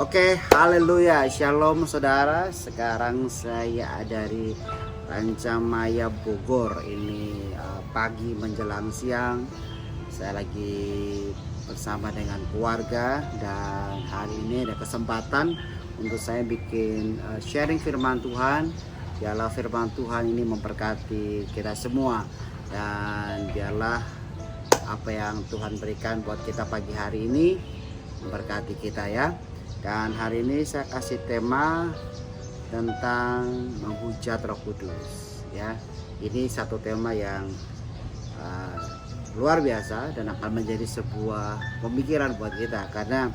Oke, haleluya, shalom saudara. Sekarang saya dari Rancamaya Bogor. Ini pagi menjelang siang. Saya lagi bersama dengan keluarga dan hari ini ada kesempatan untuk saya bikin sharing firman Tuhan. Biarlah firman Tuhan ini memberkati kita semua dan biarlah apa yang Tuhan berikan buat kita pagi hari ini memberkati kita ya. Dan hari ini saya kasih tema tentang menghujat Roh Kudus ya. Ini satu tema yang luar biasa dan akan menjadi sebuah pemikiran buat kita, karena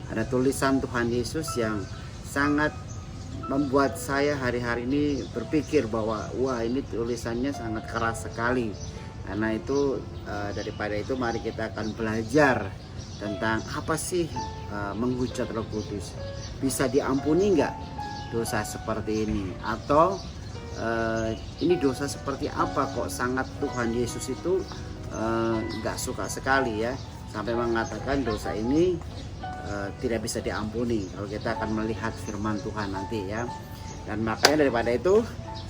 ada tulisan Tuhan Yesus yang sangat membuat saya hari-hari ini berpikir bahwa wah, ini tulisannya sangat keras sekali. Karena itu daripada itu mari kita akan belajar tentang apa sih menghujat Roh Kudus. Bisa diampuni nggak dosa seperti ini? Atau ini dosa seperti apa kok sangat Tuhan Yesus itu nggak suka sekali ya, sampai mengatakan dosa ini tidak bisa diampuni kalau kita akan melihat firman Tuhan nanti ya. Dan makanya daripada itu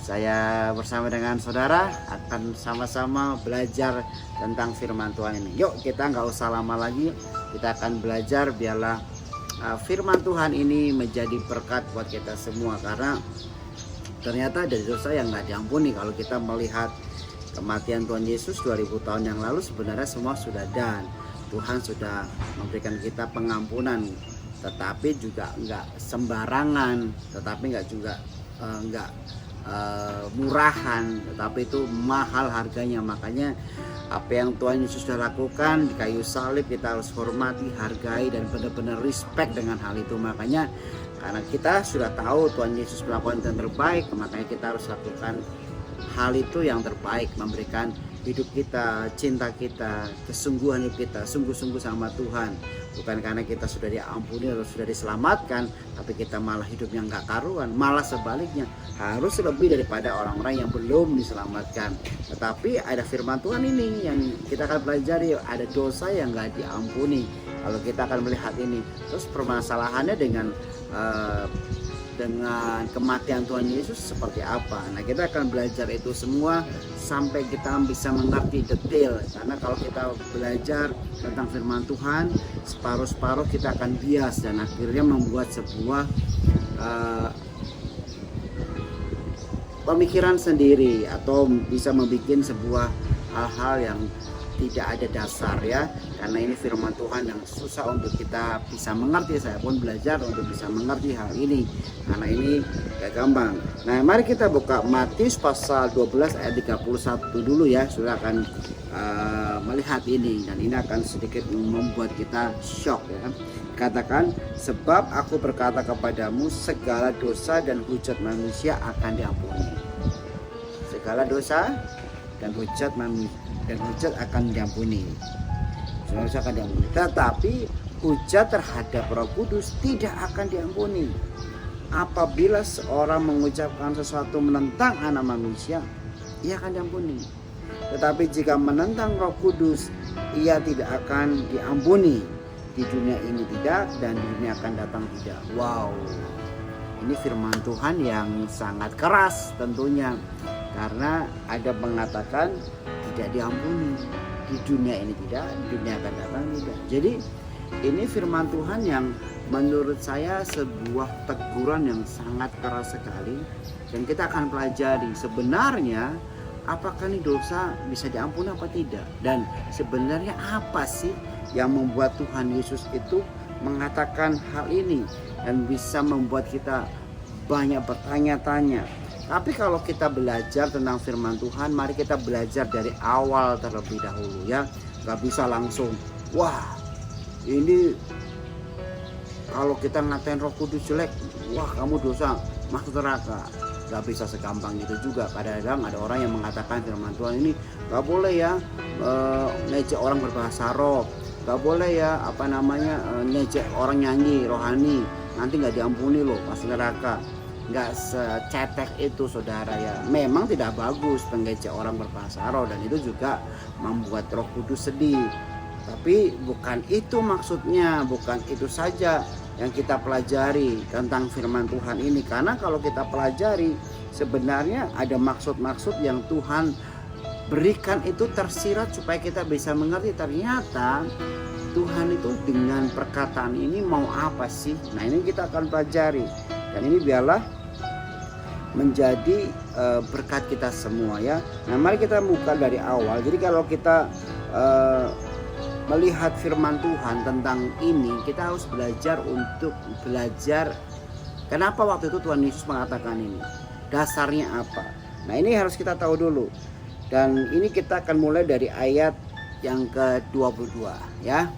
saya bersama dengan saudara akan sama-sama belajar tentang firman Tuhan ini. Yuk kita nggak usah lama lagi, kita akan belajar. Biarlah firman Tuhan ini menjadi berkat buat kita semua, karena ternyata ada dosa yang nggak diampuni. Kalau kita melihat kematian Tuhan Yesus 2000 tahun yang lalu, sebenarnya semua sudah done. Tuhan sudah memberikan kita pengampunan, tetapi juga nggak sembarangan, tetapi nggak juga nggak murahan, tetapi itu mahal harganya. Makanya apa yang Tuhan Yesus sudah lakukan di kayu salib kita harus hormati, hargai, dan benar-benar respect dengan hal itu. Makanya karena kita sudah tahu Tuhan Yesus melakukan yang terbaik, makanya kita harus lakukan hal itu yang terbaik, memberikan hidup kita, cinta kita, kesungguhan hidup kita, sungguh-sungguh sama Tuhan. Bukan karena kita sudah diampuni atau sudah diselamatkan, tapi kita malah hidupnya nggak karuan. Malah sebaliknya, harus lebih daripada orang-orang yang belum diselamatkan. Tetapi ada firman Tuhan ini yang kita akan pelajari, ada dosa yang nggak diampuni. Kalau kita akan melihat ini, terus permasalahannya dengan kematian Tuhan Yesus seperti apa. Nah, kita akan belajar itu semua sampai kita bisa mengerti detail. Karena kalau kita belajar tentang firman Tuhan, separuh-separuh kita akan bias dan akhirnya membuat sebuah pemikiran sendiri, atau bisa membuat sebuah hal-hal yang tidak ada dasar ya. Karena ini firman Tuhan yang susah untuk kita bisa mengerti. Saya pun belajar untuk bisa mengerti hal ini, karena ini gak gampang. Nah, mari kita buka Matius pasal 12 ayat 31 dulu ya. Sudah akan melihat ini, dan ini akan sedikit membuat kita shock ya. Katakan, sebab aku berkata kepadamu, segala dosa dan hujat manusia akan diampuni. Segala dosa dan hujat akan diampuni. Dosa akan diampuni. Tetapi hujat terhadap Roh Kudus tidak akan diampuni. Apabila seorang mengucapkan sesuatu menentang anak manusia, ia akan diampuni. Tetapi jika menentang Roh Kudus, ia tidak akan diampuni. Di dunia ini tidak, dan di dunia akan datang tidak. Wow, ini firman Tuhan yang sangat keras tentunya, karena ada mengatakan tidak diampuni. Di dunia ini tidak, di dunia akan datang tidak. Jadi ini firman Tuhan yang menurut saya sebuah teguran yang sangat keras sekali. Dan kita akan pelajari sebenarnya apakah ini dosa bisa diampuni apa tidak. Dan sebenarnya apa sih yang membuat Tuhan Yesus itu mengatakan hal ini, dan bisa membuat kita banyak bertanya-tanya. Tapi kalau kita belajar tentang firman Tuhan, mari kita belajar dari awal terlebih dahulu ya. Gak bisa langsung, wah ini kalau kita ngatain Roh Kudus jelek, wah kamu dosa, masuk neraka. Gak bisa segampang itu juga. Kadang-kadang ada orang yang mengatakan firman Tuhan ini gak boleh ya ngejek orang berbahasa roh, gak boleh ya ngejek orang nyanyi rohani, nanti gak diampuni loh, masuk neraka. Nggak secetek itu saudara ya. Memang tidak bagus mengejek orang berbahasa roh, dan itu juga membuat Roh Kudus sedih. Tapi bukan itu maksudnya, bukan itu saja yang kita pelajari tentang firman Tuhan ini. Karena kalau kita pelajari, sebenarnya ada maksud-maksud yang Tuhan berikan itu tersirat supaya kita bisa mengerti. Ternyata Tuhan itu dengan perkataan ini mau apa sih? Nah, ini kita akan pelajari. Dan ini biarlah menjadi berkat kita semua ya. Nah, mari kita buka dari awal. Jadi kalau kita melihat firman Tuhan tentang ini, kita harus belajar untuk belajar kenapa waktu itu Tuhan Yesus mengatakan ini. Dasarnya apa? Nah, ini harus kita tahu dulu. Dan ini kita akan mulai dari ayat yang ke-22 ya.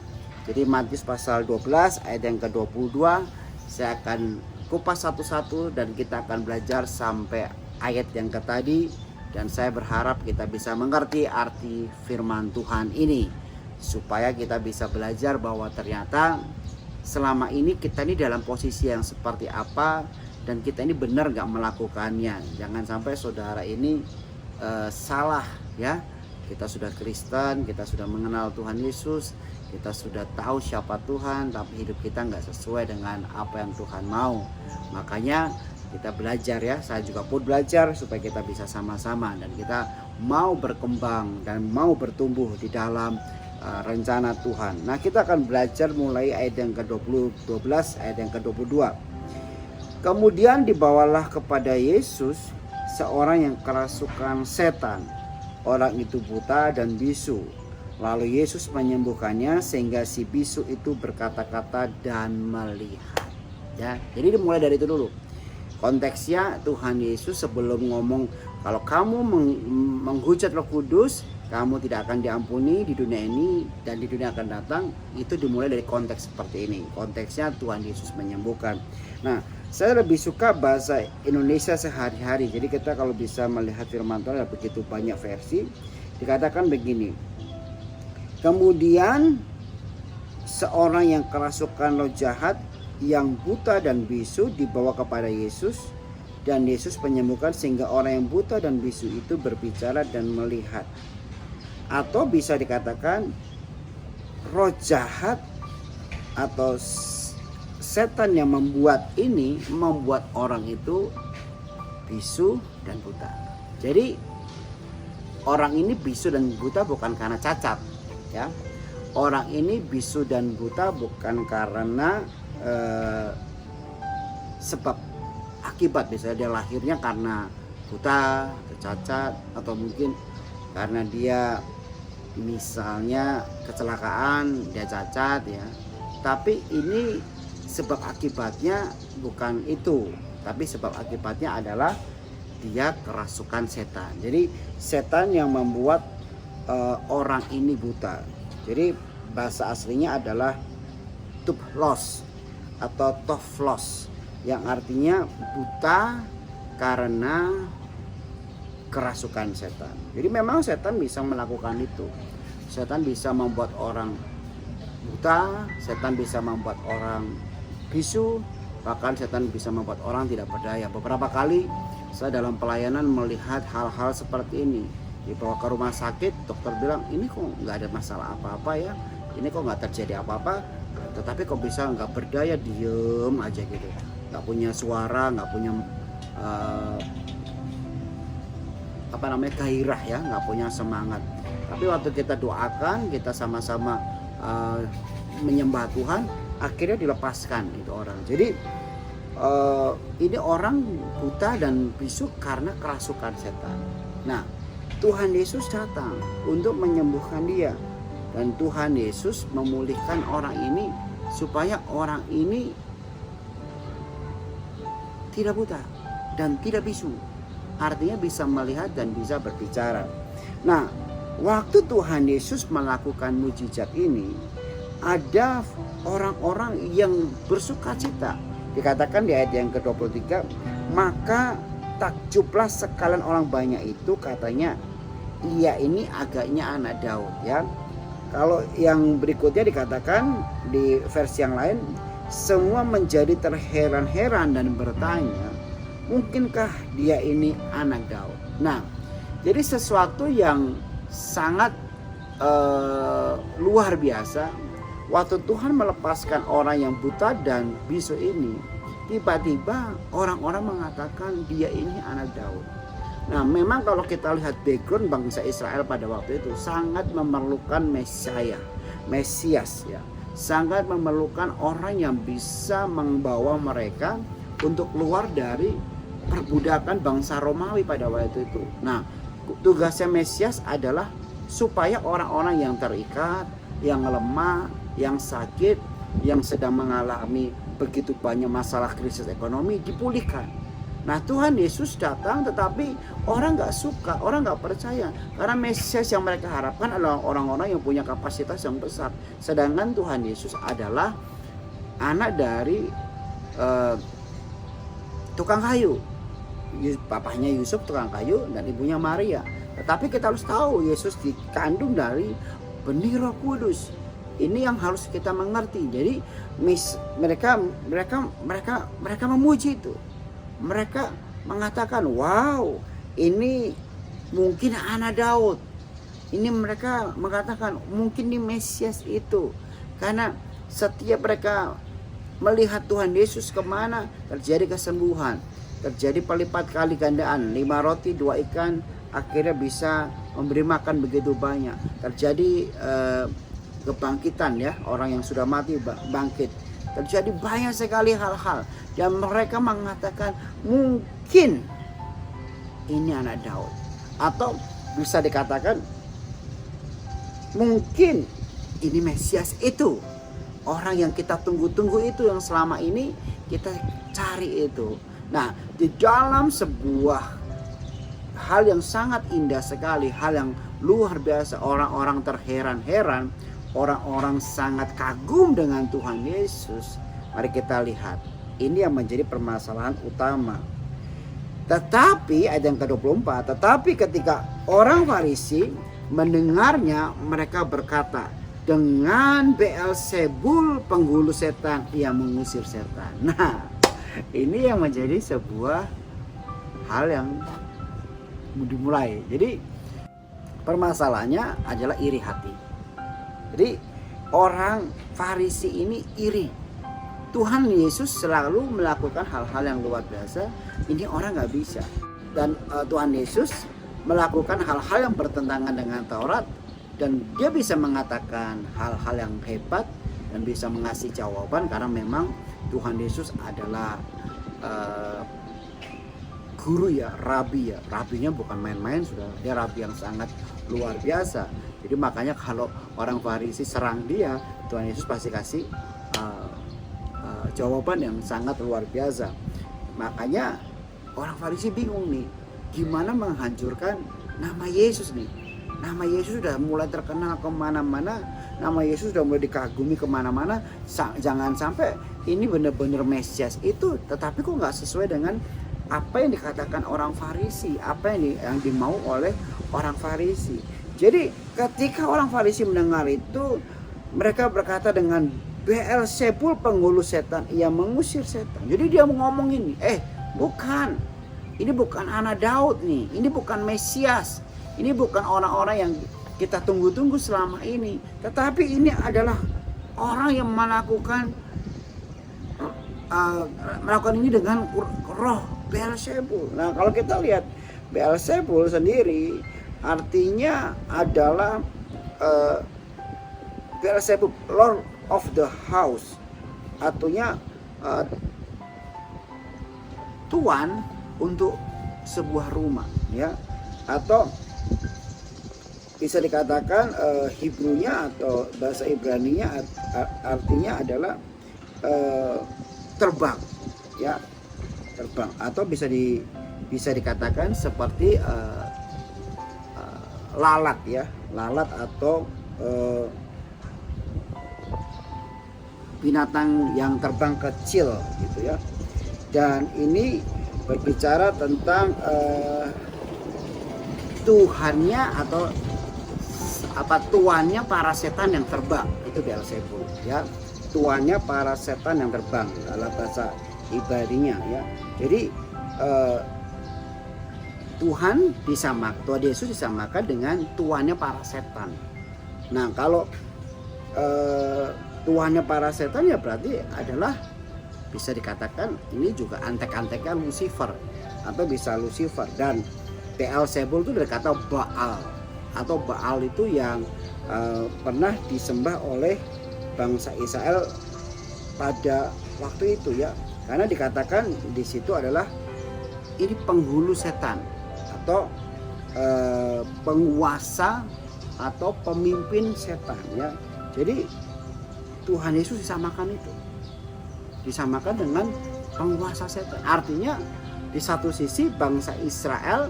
Jadi Matius pasal 12 ayat yang ke-22, saya akan kupas satu-satu dan kita akan belajar sampai ayat yang tadi. Dan saya berharap kita bisa mengerti arti firman Tuhan ini, supaya kita bisa belajar bahwa ternyata selama ini kita ini dalam posisi yang seperti apa, dan kita ini benar gak melakukannya. Jangan sampai saudara ini salah ya. Kita sudah Kristen, kita sudah mengenal Tuhan Yesus, kita sudah tahu siapa Tuhan, tapi hidup kita nggak sesuai dengan apa yang Tuhan mau. Makanya kita belajar ya, saya juga pun belajar supaya kita bisa sama-sama dan kita mau berkembang dan mau bertumbuh di dalam rencana Tuhan. Nah, kita akan belajar mulai ayat yang ke-12 ayat yang ke-22. Kemudian dibawalah kepada Yesus seorang yang kerasukan setan. Orang itu buta dan bisu. Lalu Yesus menyembuhkannya sehingga si bisu itu berkata-kata dan melihat. Ya, jadi dimulai dari itu dulu. Konteksnya Tuhan Yesus sebelum ngomong kalau kamu menghujat Roh Kudus, kamu tidak akan diampuni di dunia ini dan di dunia akan datang. Itu dimulai dari konteks seperti ini. Konteksnya Tuhan Yesus menyembuhkan. Nah, saya lebih suka bahasa Indonesia sehari-hari. Jadi kita kalau bisa melihat firman Tuhan ada begitu banyak versi. Dikatakan begini. Kemudian seorang yang kerasukan roh jahat yang buta dan bisu dibawa kepada Yesus, dan Yesus menyembuhkan sehingga orang yang buta dan bisu itu berbicara dan melihat. Atau bisa dikatakan roh jahat atau setan yang membuat orang itu bisu dan buta. Jadi orang ini bisu dan buta bukan karena cacat ya. Orang ini bisu dan buta bukan karena sebab akibat, misalnya dia lahirnya karena buta atau cacat, atau mungkin karena dia misalnya kecelakaan dia cacat ya. Tapi ini sebab akibatnya bukan itu, tapi sebab akibatnya adalah dia kerasukan setan. Jadi setan yang membuat orang ini buta. Jadi bahasa aslinya adalah tuplos atau toflos, yang artinya buta karena kerasukan setan. Jadi memang setan bisa melakukan itu. Setan bisa membuat orang buta, setan bisa membuat orang bisu, bahkan setan bisa membuat orang tidak berdaya. Beberapa kali saya dalam pelayanan melihat hal-hal seperti ini. Dibawa ke rumah sakit, dokter bilang ini kok nggak ada masalah apa-apa ya, ini kok nggak terjadi apa-apa, tetapi kok bisa nggak berdaya, diem aja gitu, nggak punya suara, nggak punya gairah ya, nggak punya semangat. Tapi waktu kita doakan, kita sama-sama menyembah Tuhan, akhirnya dilepaskan itu orang. Jadi ini orang buta dan bisu karena kerasukan setan. Nah, Tuhan Yesus datang untuk menyembuhkan dia, dan Tuhan Yesus memulihkan orang ini supaya orang ini tidak buta dan tidak bisu, artinya bisa melihat dan bisa berbicara. Nah, waktu Tuhan Yesus melakukan mujizat ini, ada orang-orang yang bersukacita. Dikatakan di ayat yang ke-23, maka takjublah sekalian orang banyak itu, katanya ia ini agaknya anak Daud ya. Kalau yang berikutnya dikatakan di versi yang lain, semua menjadi terheran-heran dan bertanya, mungkinkah dia ini anak Daud? Nah, jadi sesuatu yang sangat luar biasa. Waktu Tuhan melepaskan orang yang buta dan bisu ini, tiba-tiba orang-orang mengatakan dia ini anak Daud. Nah, memang kalau kita lihat background bangsa Israel pada waktu itu sangat memerlukan Mesias ya. Sangat memerlukan orang yang bisa membawa mereka untuk keluar dari perbudakan bangsa Romawi pada waktu itu. Nah, tugasnya Mesias adalah supaya orang-orang yang terikat, yang lemah, yang sakit, yang sedang mengalami begitu banyak masalah krisis ekonomi dipulihkan. Nah, Tuhan Yesus datang, tetapi orang gak suka, orang gak percaya. Karena Mesias yang mereka harapkan adalah orang-orang yang punya kapasitas yang besar. Sedangkan Tuhan Yesus adalah anak dari tukang kayu. Papahnya Yusuf tukang kayu dan ibunya Maria. Tetapi kita harus tahu Yesus dikandung dari benih Roh Kudus. Ini yang harus kita mengerti. Jadi mereka memuji itu. Mereka mengatakan, wow, ini mungkin anak Daud. Ini mereka mengatakan mungkin ini Mesias itu. Karena setiap mereka melihat Tuhan Yesus kemana, terjadi kesembuhan, terjadi pelipat kali gandaan, 5 roti 2 ikan akhirnya bisa memberi makan begitu banyak. Terjadi kebangkitan ya, orang yang sudah mati bangkit. Terjadi banyak sekali hal-hal dan mereka mengatakan mungkin ini anak Daud, atau bisa dikatakan mungkin ini Mesias itu, orang yang kita tunggu-tunggu itu, yang selama ini kita cari itu. Nah, di dalam sebuah hal yang sangat indah sekali, hal yang luar biasa, orang-orang terheran-heran, orang-orang sangat kagum dengan Tuhan Yesus. Mari kita lihat, ini yang menjadi permasalahan utama. Tetapi ayat yang ke-24, tetapi ketika orang Farisi mendengarnya, mereka berkata, dengan Beelzebul penghulu setan ia mengusir setan. Nah, ini yang menjadi sebuah hal yang dimulai. Jadi permasalahannya adalah iri hati. Jadi orang Farisi ini iri. Tuhan Yesus selalu melakukan hal-hal yang luar biasa. Ini orang gak bisa. Dan Tuhan Yesus melakukan hal-hal yang bertentangan dengan Taurat. Dan dia bisa mengatakan hal-hal yang hebat dan bisa mengasih jawaban, karena memang Tuhan Yesus adalah guru ya, rabi ya. Rabinya bukan main-main, sudah. Dia rabi yang sangat luar biasa. Jadi makanya kalau orang Farisi serang dia, Tuhan Yesus pasti kasih jawaban yang sangat luar biasa. Makanya orang Farisi bingung nih, gimana menghancurkan nama Yesus nih. Nama Yesus sudah mulai terkenal kemana-mana, nama Yesus sudah mulai dikagumi kemana-mana. Jangan sampai ini benar-benar Mesias itu, tetapi kok nggak sesuai dengan apa yang dikatakan orang Farisi, apa yang dimau oleh orang Farisi. Jadi ketika orang Farisi mendengar itu, mereka berkata dengan Beelzebul penghulu setan ia mengusir setan. Jadi dia ngomong ini, bukan, ini bukan anak Daud nih, ini bukan Mesias, ini bukan orang-orang yang kita tunggu-tunggu selama ini, tetapi ini adalah orang yang melakukan ini dengan roh Beelzebul. Nah, kalau kita lihat Beelzebul sendiri artinya adalah Beelzebul, Lord of the House, artinya tuan untuk sebuah rumah ya, atau bisa dikatakan Hebrunya atau bahasa Ibraninya artinya adalah terbang ya, terbang, atau bisa dikatakan seperti lalat ya, lalat atau binatang yang terbang kecil gitu ya. Dan ini berbicara tentang Tuhannya atau tuannya para setan yang terbang, itu Beelzebul ya, tuannya para setan yang terbang dalam bahasa Ibraninya ya. Jadi Tuhan Yesus disamakan dengan tuannya para setan. Nah kalau tuannya para setan ya berarti adalah bisa dikatakan ini juga antek-anteknya Lucifer atau bisa Lucifer. Dan Beelzebul itu dari kata Baal, atau Baal itu yang pernah disembah oleh bangsa Israel pada waktu itu ya, karena dikatakan di situ adalah ini penghulu setan atau penguasa atau pemimpin setan ya. Jadi Tuhan Yesus disamakan itu, disamakan dengan penguasa setan. Artinya di satu sisi bangsa Israel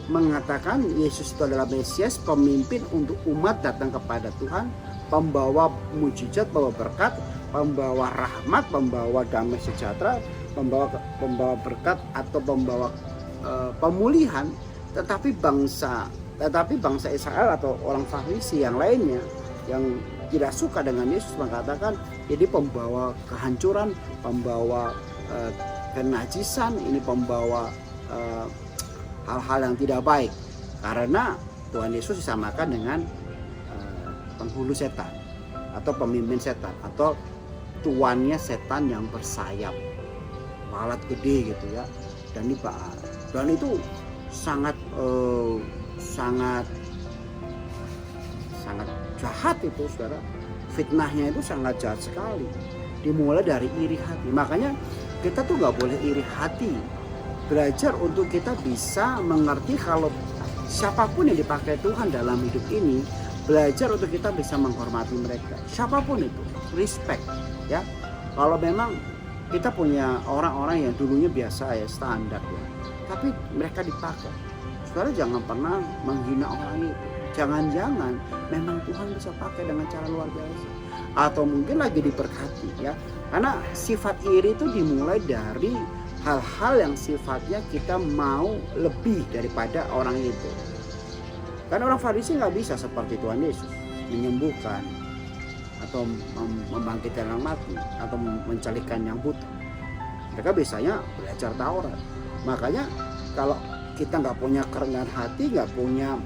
mengatakan Yesus itu adalah Mesias, pemimpin untuk umat datang kepada Tuhan, pembawa mujizat, pembawa berkat, pembawa rahmat, pembawa damai sejahtera, pembawa berkat atau pembawa pemulihan. Tetapi bangsa Israel atau orang Farisi yang lainnya yang tidak suka dengan Yesus mengatakan jadi pembawa kehancuran, pembawa kenajisan, ini pembawa hal-hal yang tidak baik, karena Tuhan Yesus disamakan dengan penghulu setan atau pemimpin setan atau tuannya setan yang bersayap, balat gede gitu ya. Dan ini Baal, dan itu sangat jahat itu saudara. Fitnahnya itu sangat jahat sekali, dimulai dari iri hati. Makanya kita tuh nggak boleh iri hati. Belajar untuk kita bisa mengerti kalau siapapun yang dipakai Tuhan dalam hidup ini, belajar untuk kita bisa menghormati mereka, siapapun itu, respect ya. Kalau memang kita punya orang-orang yang dulunya biasa ya, standar ya, tapi mereka dipakai, saudara jangan pernah menghina orang itu. Jangan-jangan memang Tuhan bisa pakai dengan cara luar biasa, atau mungkin lagi diberkati ya. Karena sifat iri itu dimulai dari hal-hal yang sifatnya kita mau lebih daripada orang itu. Karena orang Farisi nggak bisa seperti Tuhan Yesus menyembuhkan atau membangkitkan yang mati atau mencalikan yang buta. Mereka biasanya belajar Taurat. Makanya kalau kita nggak punya kerendahan hati, nggak punya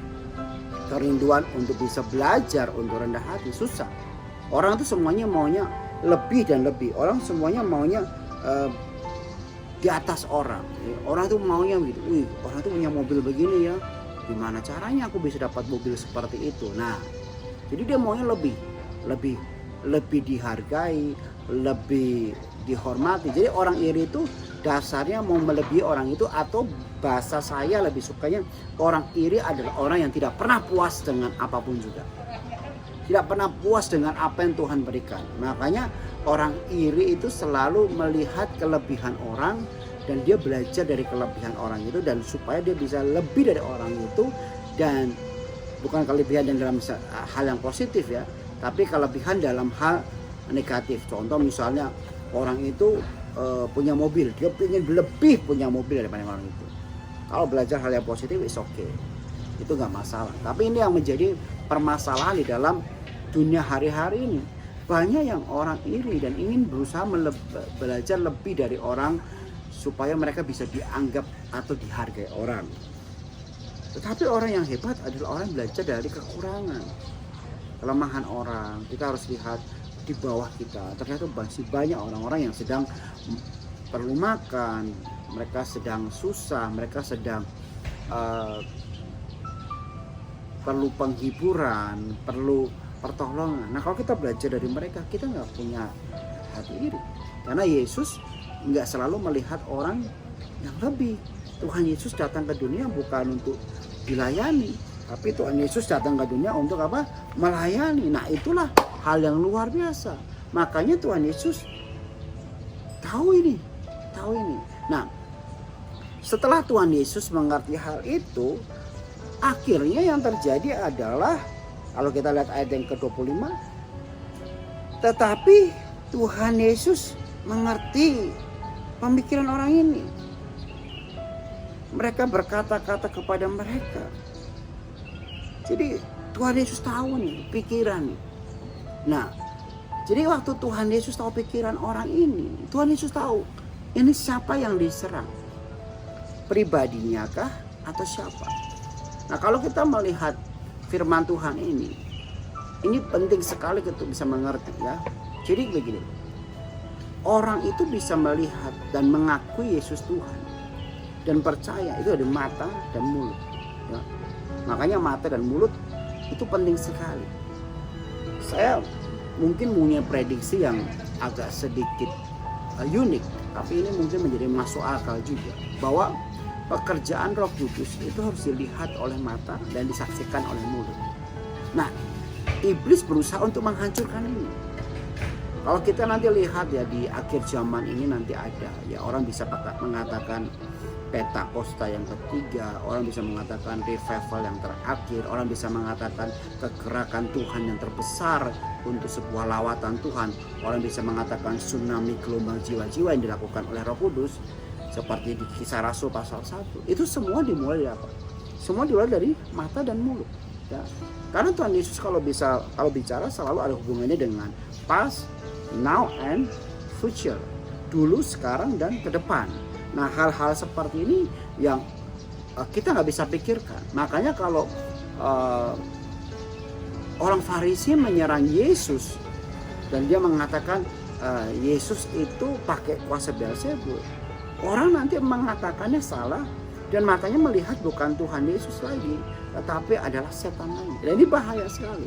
kerinduan untuk bisa belajar untuk rendah hati, susah. Orang itu semuanya maunya lebih dan lebih. Orang semuanya maunya di atas orang. Orang itu maunya gitu. Wih, orang itu punya mobil begini ya. Gimana caranya aku bisa dapat mobil seperti itu? Nah, jadi dia maunya lebih dihargai, lebih dihormati. Jadi orang iri itu dasarnya mau melebihi orang itu, atau bahasa saya lebih sukanya orang iri adalah orang yang tidak pernah puas dengan apapun juga. Tidak pernah puas dengan apa yang Tuhan berikan. Makanya orang iri itu selalu melihat kelebihan orang dan dia belajar dari kelebihan orang itu, dan supaya dia bisa lebih dari orang itu. Dan bukan kelebihan yang dalam hal yang positif ya, tapi kelebihan dalam hal negatif. Contoh misalnya orang itu punya mobil, dia ingin lebih punya mobil daripada orang itu. Kalau belajar hal yang positif is okay, itu nggak masalah. Tapi ini yang menjadi permasalahan di dalam dunia hari-hari ini. Banyak yang orang iri dan ingin berusaha belajar lebih dari orang supaya mereka bisa dianggap atau dihargai orang. Tetapi orang yang hebat adalah orang yang belajar dari kekurangan, kelemahan orang. Kita harus lihat di bawah kita, ternyata masih banyak orang-orang yang sedang perlu makan, mereka sedang susah, mereka sedang perlu penghiburan, perlu pertolongan. Nah kalau kita belajar dari mereka, kita nggak punya hati iri, karena Yesus nggak selalu melihat orang yang lebih. Tuhan Yesus datang ke dunia bukan untuk dilayani, tapi Tuhan Yesus datang ke dunia untuk apa? Melayani. Nah itulah hal yang luar biasa. Makanya Tuhan Yesus tahu ini. Nah, setelah Tuhan Yesus mengerti hal itu, akhirnya yang terjadi adalah, kalau kita lihat ayat yang ke-25, tetapi Tuhan Yesus mengerti pemikiran orang ini. Mereka berkata-kata kepada mereka. Jadi Tuhan Yesus tahu nih pikiran. Nah, jadi waktu Tuhan Yesus tahu pikiran orang ini, Tuhan Yesus tahu ini siapa yang diserang, pribadinya kah atau siapa. Nah kalau kita melihat firman Tuhan ini, Ini penting sekali untuk bisa mengerti ya. Jadi begini, orang itu bisa melihat dan mengakui Yesus Tuhan dan percaya itu ada mata dan mulut ya. Makanya mata dan mulut itu penting sekali. Saya mungkin punya prediksi yang agak sedikit unik, tapi ini mungkin menjadi masuk akal juga, bahwa pekerjaan Roh Kudus itu harus dilihat oleh mata dan disaksikan oleh mulut. Nah, iblis berusaha untuk menghancurkan ini. Kalau kita nanti lihat ya di akhir zaman ini nanti ada ya, orang bisa mengatakan Pentakosta yang ketiga, orang bisa mengatakan revival yang terakhir, orang bisa mengatakan kegerakan Tuhan yang terbesar untuk sebuah lawatan Tuhan, orang bisa mengatakan tsunami gelombang jiwa-jiwa yang dilakukan oleh Roh Kudus seperti di Kisah Rasul pasal 1. Itu semua dimulai dari apa? Semua dimulai dari mata dan mulut ya. Karena Tuhan Yesus kalau bicara selalu ada hubungannya dengan past, now and future, dulu, sekarang, dan ke depan. Nah, hal-hal seperti ini yang kita nggak bisa pikirkan. Makanya kalau orang Farisi menyerang Yesus dan dia mengatakan Yesus itu pakai kuasa Beelzebul, orang nanti mengatakannya salah dan matanya melihat bukan Tuhan Yesus lagi, tetapi adalah setan lagi. Dan ini bahaya sekali.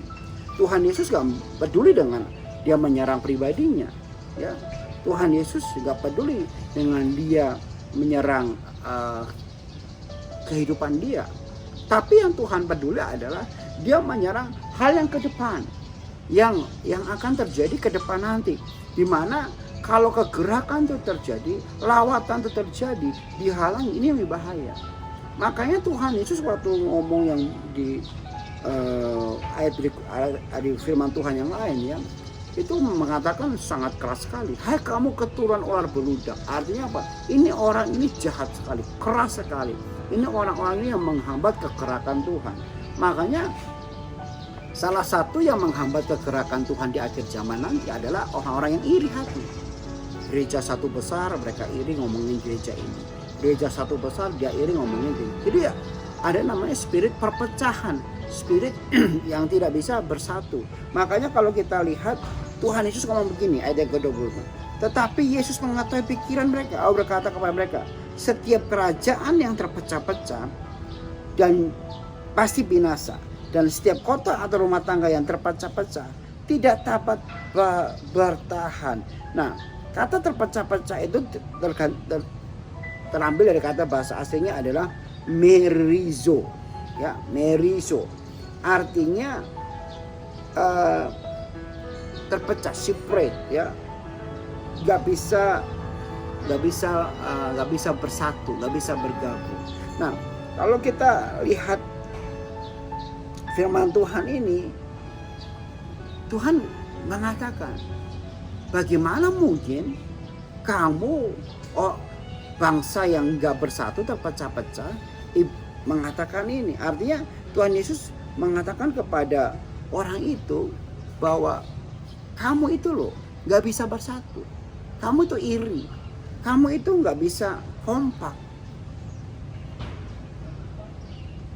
Tuhan Yesus gak peduli dengan dia menyerang pribadinya ya. Tuhan Yesus gak peduli dengan dia menyerang kehidupan dia. Tapi yang Tuhan peduli adalah dia menyerang hal yang ke depan, yang akan terjadi ke depan nanti, dimana kalau kegerakan itu terjadi, lawatan itu terjadi, dihalangi, ini yang berbahaya. Makanya Tuhan Yesus waktu ngomong yang di ayat firman Tuhan yang lain ya, itu mengatakan sangat keras sekali. Hai kamu keturunan ular beludak. Artinya apa? Ini orang ini jahat sekali, keras sekali. Ini orang-orang ini yang menghambat kegerakan Tuhan. Makanya salah satu yang menghambat kegerakan Tuhan di akhir zaman nanti adalah orang-orang yang iri hati. Gereja satu besar mereka iri ngomongin gereja ini. Gereja satu besar dia iri ngomongin ini. Jadi ya ada namanya spirit perpecahan, spirit yang tidak bisa bersatu. Makanya kalau kita lihat Tuhan Yesus ngomong begini, ayat yang ke-20. Tetapi Yesus mengetahui pikiran mereka. Allah berkata kepada mereka, setiap kerajaan yang terpecah-pecah dan pasti binasa, dan setiap kota atau rumah tangga yang terpecah-pecah tidak dapat bertahan. Nah, kata terpecah-pecah itu terambil dari kata bahasa aslinya adalah merizo, ya, merizo. Artinya terpecah, separate, ya, nggak bisa bersatu, nggak bisa bergabung. Nah, kalau kita lihat firman Tuhan ini, Tuhan mengatakan, bagaimana mungkin kamu bangsa yang nggak bersatu terpecah-pecah, mengatakan ini. Artinya Tuhan Yesus mengatakan kepada orang itu bahwa kamu itu loh nggak bisa bersatu, kamu itu iri, kamu itu nggak bisa kompak.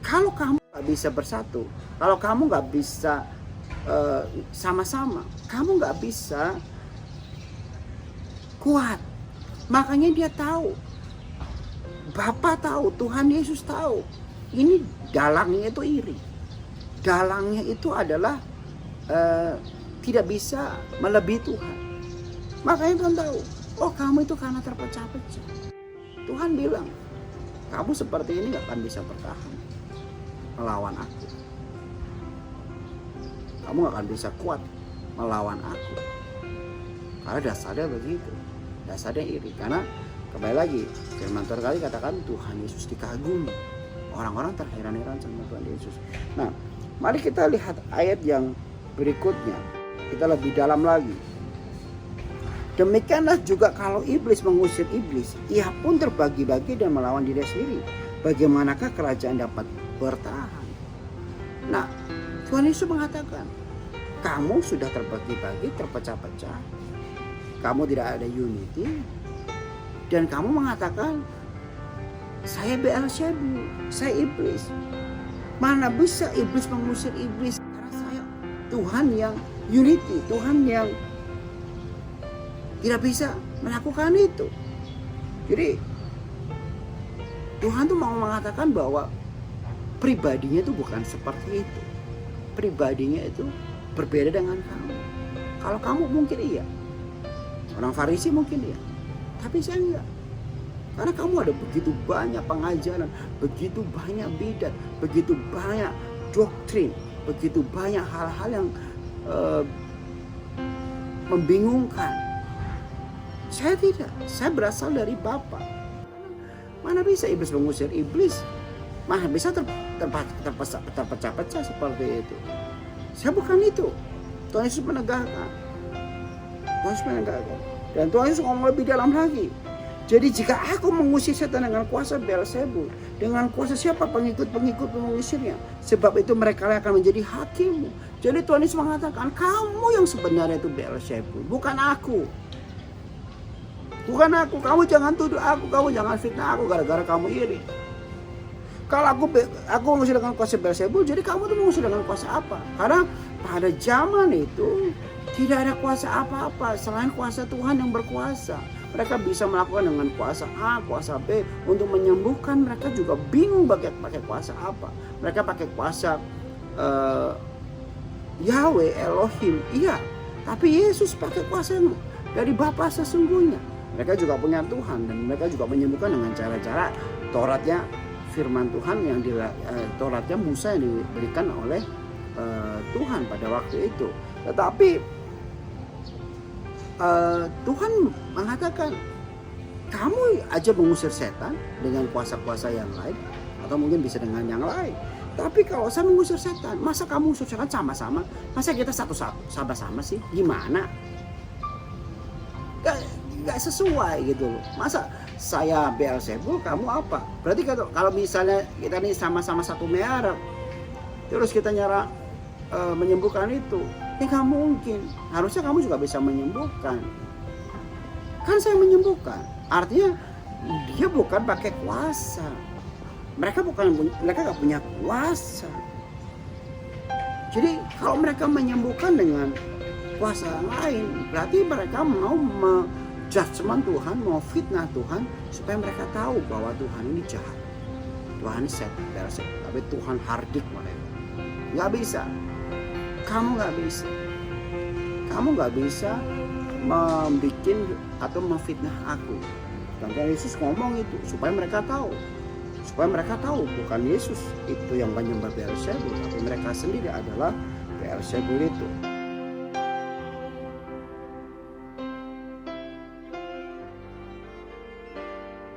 Kalau kamu nggak bisa bersatu, kalau kamu nggak bisa sama-sama, kamu nggak bisa kuat. Makanya dia tahu, Bapa tahu, Tuhan Yesus tahu, ini dalangnya itu iri, dalangnya itu adalah tidak bisa melebihi Tuhan. Makanya Tuhan tahu, oh kamu itu karena terpecah-pecah. Tuhan bilang, kamu seperti ini gak akan bisa bertahan melawan aku. Kamu gak akan bisa kuat melawan aku. Karena dasarnya begitu, dasarnya iri. Karena kembali lagi, firman Tuhan kali katakan Tuhan Yesus dikagumi. Orang-orang terheran-heran sama Tuhan Yesus. Nah, mari kita lihat ayat yang berikutnya. Kita lebih dalam lagi. Demikianlah juga kalau iblis mengusir iblis, ia pun terbagi-bagi dan melawan diri sendiri. Bagaimanakah kerajaan dapat bertahan? Nah, Tuhan Yesus mengatakan, kamu sudah terbagi-bagi, terpecah-pecah. Kamu tidak ada unity. Dan kamu mengatakan, saya Beelzebul, saya iblis. Mana bisa iblis mengusir iblis? Karena Tuhan yang unity, Tuhan yang tidak bisa melakukan itu. Jadi Tuhan tuh mau mengatakan bahwa pribadinya itu bukan seperti itu. Pribadinya itu berbeda dengan kamu. Kalau kamu mungkin iya, orang Farisi mungkin iya, tapi saya enggak. Karena kamu ada begitu banyak pengajaran, begitu banyak bidat, begitu banyak doktrin, begitu banyak hal-hal yang membingungkan. Saya tidak, saya berasal dari Bapa. Mana bisa iblis mengusir iblis? Mana bisa terpecah-pecah seperti itu? Saya bukan itu. Tuhan Yesus menegakkan. Dan Tuhan Yesus ngomong lebih dalam lagi. Jadi jika aku mengusir setan dengan kuasa Beelzebul, dengan kuasa siapa pengikut-pengikut mengusirnya? Sebab itu mereka akan menjadi hakimmu. Jadi Tuhan Yesus mengatakan, kamu yang sebenarnya itu Beelzebul, bukan aku. Bukan aku, kamu jangan tuduh aku, kamu jangan fitnah aku gara-gara kamu iri. Kalau aku mengusir dengan kuasa Beelzebul, jadi kamu tuh mengusir dengan kuasa apa? Karena pada zaman itu tidak ada kuasa apa-apa selain kuasa Tuhan yang berkuasa. Mereka bisa melakukan dengan kuasa A, kuasa B untuk menyembuhkan. Mereka juga bingung pakai kuasa apa. Mereka pakai kuasa Yahweh, Elohim, iya. Tapi Yesus pakai kuasa yang dari Bapa sesungguhnya. Mereka juga punya Tuhan dan mereka juga menyembuhkan dengan cara-cara Tauratnya, firman Tuhan yang Tauratnya Musa yang diberikan oleh Tuhan pada waktu itu. Tetapi Tuhan mengatakan, kamu aja mengusir setan dengan kuasa-kuasa yang lain, atau mungkin bisa dengan yang lain. Tapi kalau saya mengusir setan, masa kamu mengusir setan sama-sama? Masa kita satu-satu sama-sama sih? Gimana? Gak sesuai gitu loh. Masa saya Beelzebul, kamu apa? Berarti kalau misalnya kita nih sama-sama satu merek, terus kita nyara menyembuhkan itu, ya gak mungkin. Harusnya kamu juga bisa menyembuhkan. Kan saya menyembuhkan, artinya dia bukan pakai kuasa. Mereka gak punya kuasa. Jadi kalau mereka menyembuhkan dengan kuasa lain, berarti mereka mau judgment Tuhan, mau fitnah Tuhan, supaya mereka tahu bahwa Tuhan ini jahat, Tuhan ini setan, tapi Tuhan hardik mereka. Gak bisa. Kamu gak bisa membuat atau memfitnah aku. Dan Yesus ngomong itu supaya mereka tahu bukan Yesus itu yang menyembah Beelzebul, tapi mereka sendiri adalah Beelzebul itu.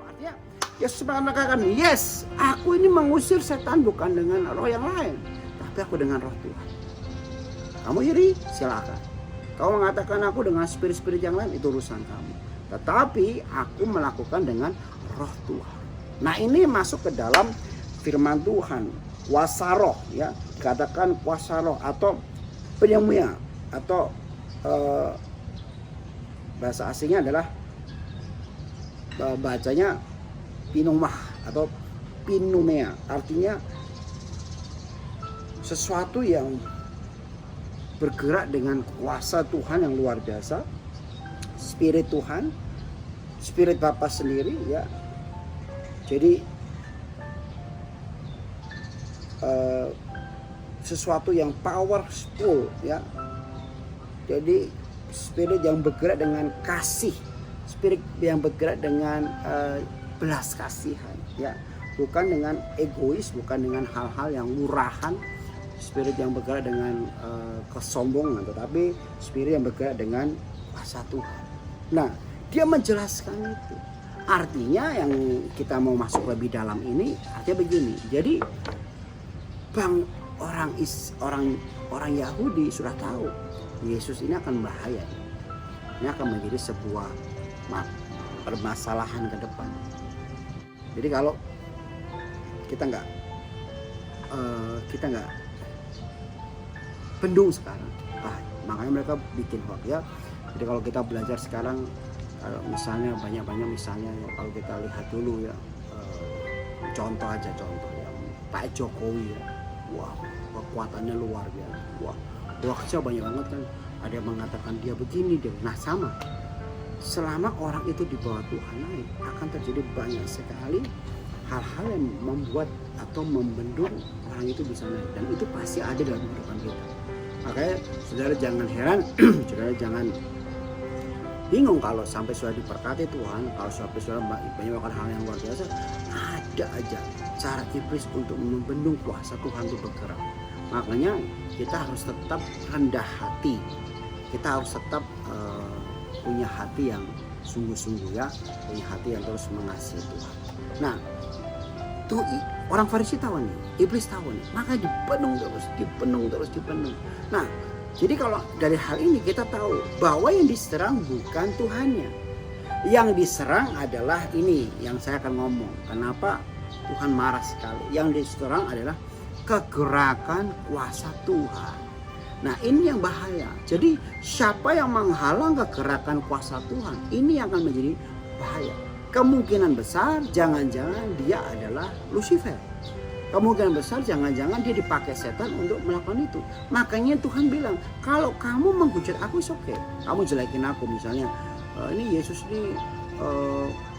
Artinya Yesus mengatakan, yes, aku ini mengusir setan bukan dengan roh yang lain, tapi aku dengan roh Tuhan. Kamu iri? Silakan. Kau mengatakan aku dengan spirit-spirit yang lain, itu urusan kamu. Tetapi aku melakukan dengan roh Tuhan. Nah, ini masuk ke dalam firman Tuhan, kuasa roh, ya. Dikatakan kuasa roh atau pneumonia, atau bahasa asingnya adalah bacanya pneumah atau pneumia. Artinya sesuatu yang bergerak dengan kuasa Tuhan yang luar biasa, spirit Tuhan, spirit Bapa sendiri, ya. Jadi sesuatu yang powerful, ya. Jadi spirit yang bergerak dengan kasih, spirit yang bergerak dengan belas kasihan, ya. Bukan dengan egois, bukan dengan hal-hal yang murahan. Spirit yang bergerak dengan kesombongan, tetapi spirit yang bergerak dengan kuasa Tuhan. Nah, dia menjelaskan itu. Artinya yang kita mau masuk lebih dalam ini, artinya begini. Jadi orang Yahudi sudah tahu Yesus ini akan bahaya. Ini akan menjadi sebuah permasalahan ke depan. Jadi kalau kita nggak bendung sekarang, makanya mereka bikin hoax, ya. Jadi kalau kita belajar sekarang, kalau misalnya banyak misalnya, ya, kalau kita lihat dulu, ya, contoh ya, Pak Jokowi, ya, wah, kekuatannya luar biasa, wah, hoaxnya banyak banget kan. Ada yang mengatakan dia begini, dia. Nah sama. Selama orang itu di bawah Tuhan naik, akan terjadi banyak sekali hal-hal yang membuat atau membendung orang itu bisa naik. Dan itu pasti ada dalam kehidupan kita. Makanya saudara jangan heran, saudara jangan bingung kalau sampai sudah diberkati Tuhan, kalau sampai sudah banyak melakukan hal yang luar biasa, ada aja cara iblis untuk membendung kuasa Tuhan itu bergerak. Makanya kita harus tetap rendah hati, kita harus tetap punya hati yang sungguh-sungguh ya, punya hati yang terus mengasihi Tuhan. Nah, tuh orang Farisi tahu nih, iblis tahu nih, maka dipenuh terus. Nah, jadi kalau dari hal ini kita tahu bahwa yang diserang bukan Tuhannya. Yang diserang adalah ini yang saya akan ngomong. Kenapa Tuhan marah sekali? Yang diserang adalah kegerakan kuasa Tuhan. Nah ini yang bahaya. Jadi siapa yang menghalang kegerakan kuasa Tuhan, ini yang akan menjadi bahaya. Kemungkinan besar jangan-jangan dia adalah Lucifer. Kemungkinan besar jangan-jangan dia dipakai setan untuk melakukan itu. Makanya Tuhan bilang, kalau kamu menghujat aku, oke. Kamu jelekin aku misalnya, ini Yesus ini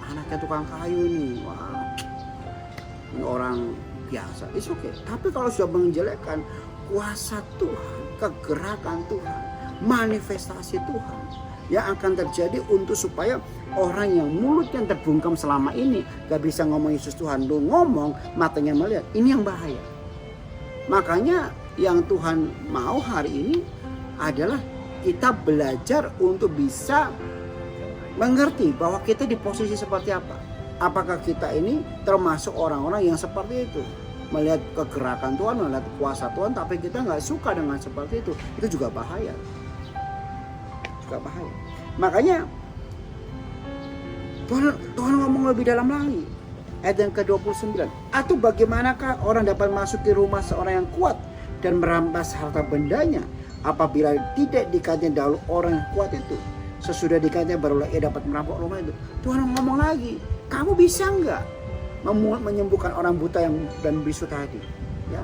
anaknya tukang kayu nih. Wah, ini orang biasa, it's okay. Tapi kalau sudah menjelekkan kuasa Tuhan, kegerakan Tuhan, manifestasi Tuhan yang akan terjadi untuk supaya orang yang mulutnya terbungkam selama ini gak bisa ngomong Yesus Tuhan, lu ngomong matanya melihat, ini yang bahaya. Makanya yang Tuhan mau hari ini adalah kita belajar untuk bisa mengerti bahwa kita di posisi seperti apa. Apakah kita ini termasuk orang-orang yang seperti itu, melihat kegerakan Tuhan, melihat kuasa Tuhan, tapi kita nggak suka dengan seperti itu juga bahaya. Makanya Tuhan ngomong lebih dalam lagi, ayat yang ke-29. Atau bagaimanakah orang dapat masuk ke rumah seorang yang kuat dan merampas harta bendanya, apabila tidak dikatanya dahulu orang yang kuat itu, sesudah dikatanya barulah ia dapat merampok rumah itu. Tuhan ngomong lagi, kamu bisa nggak menyembuhkan orang buta dan bisu tadi? Ya,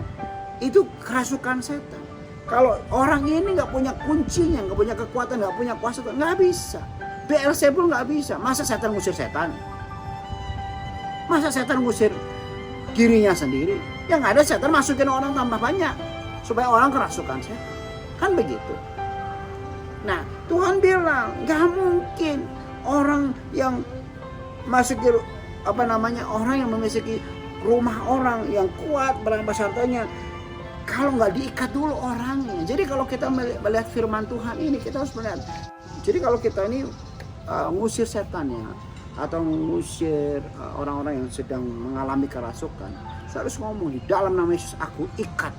itu kerasukan setan. Kalau orang ini nggak punya kuncinya, nggak punya kekuatan, nggak punya kuasa, nggak bisa. Beelzebul nggak bisa. Masa setan ngusir setan? Masa setan ngusir dirinya sendiri? Yang ada setan masukin orang tambah banyak supaya orang kerasukan setan. Kan begitu. Nah, Tuhan bilang nggak mungkin orang yang masuk ke orang yang memiliki rumah orang yang kuat merampas hartanya, kalau nggak diikat dulu orangnya. Jadi kalau kita melihat firman Tuhan ini, kita harus melihat. Jadi kalau kita ini ngusir setan ya, atau mengusir orang-orang yang sedang mengalami kerasukan, saya harus ngomong di dalam nama Yesus aku ikat.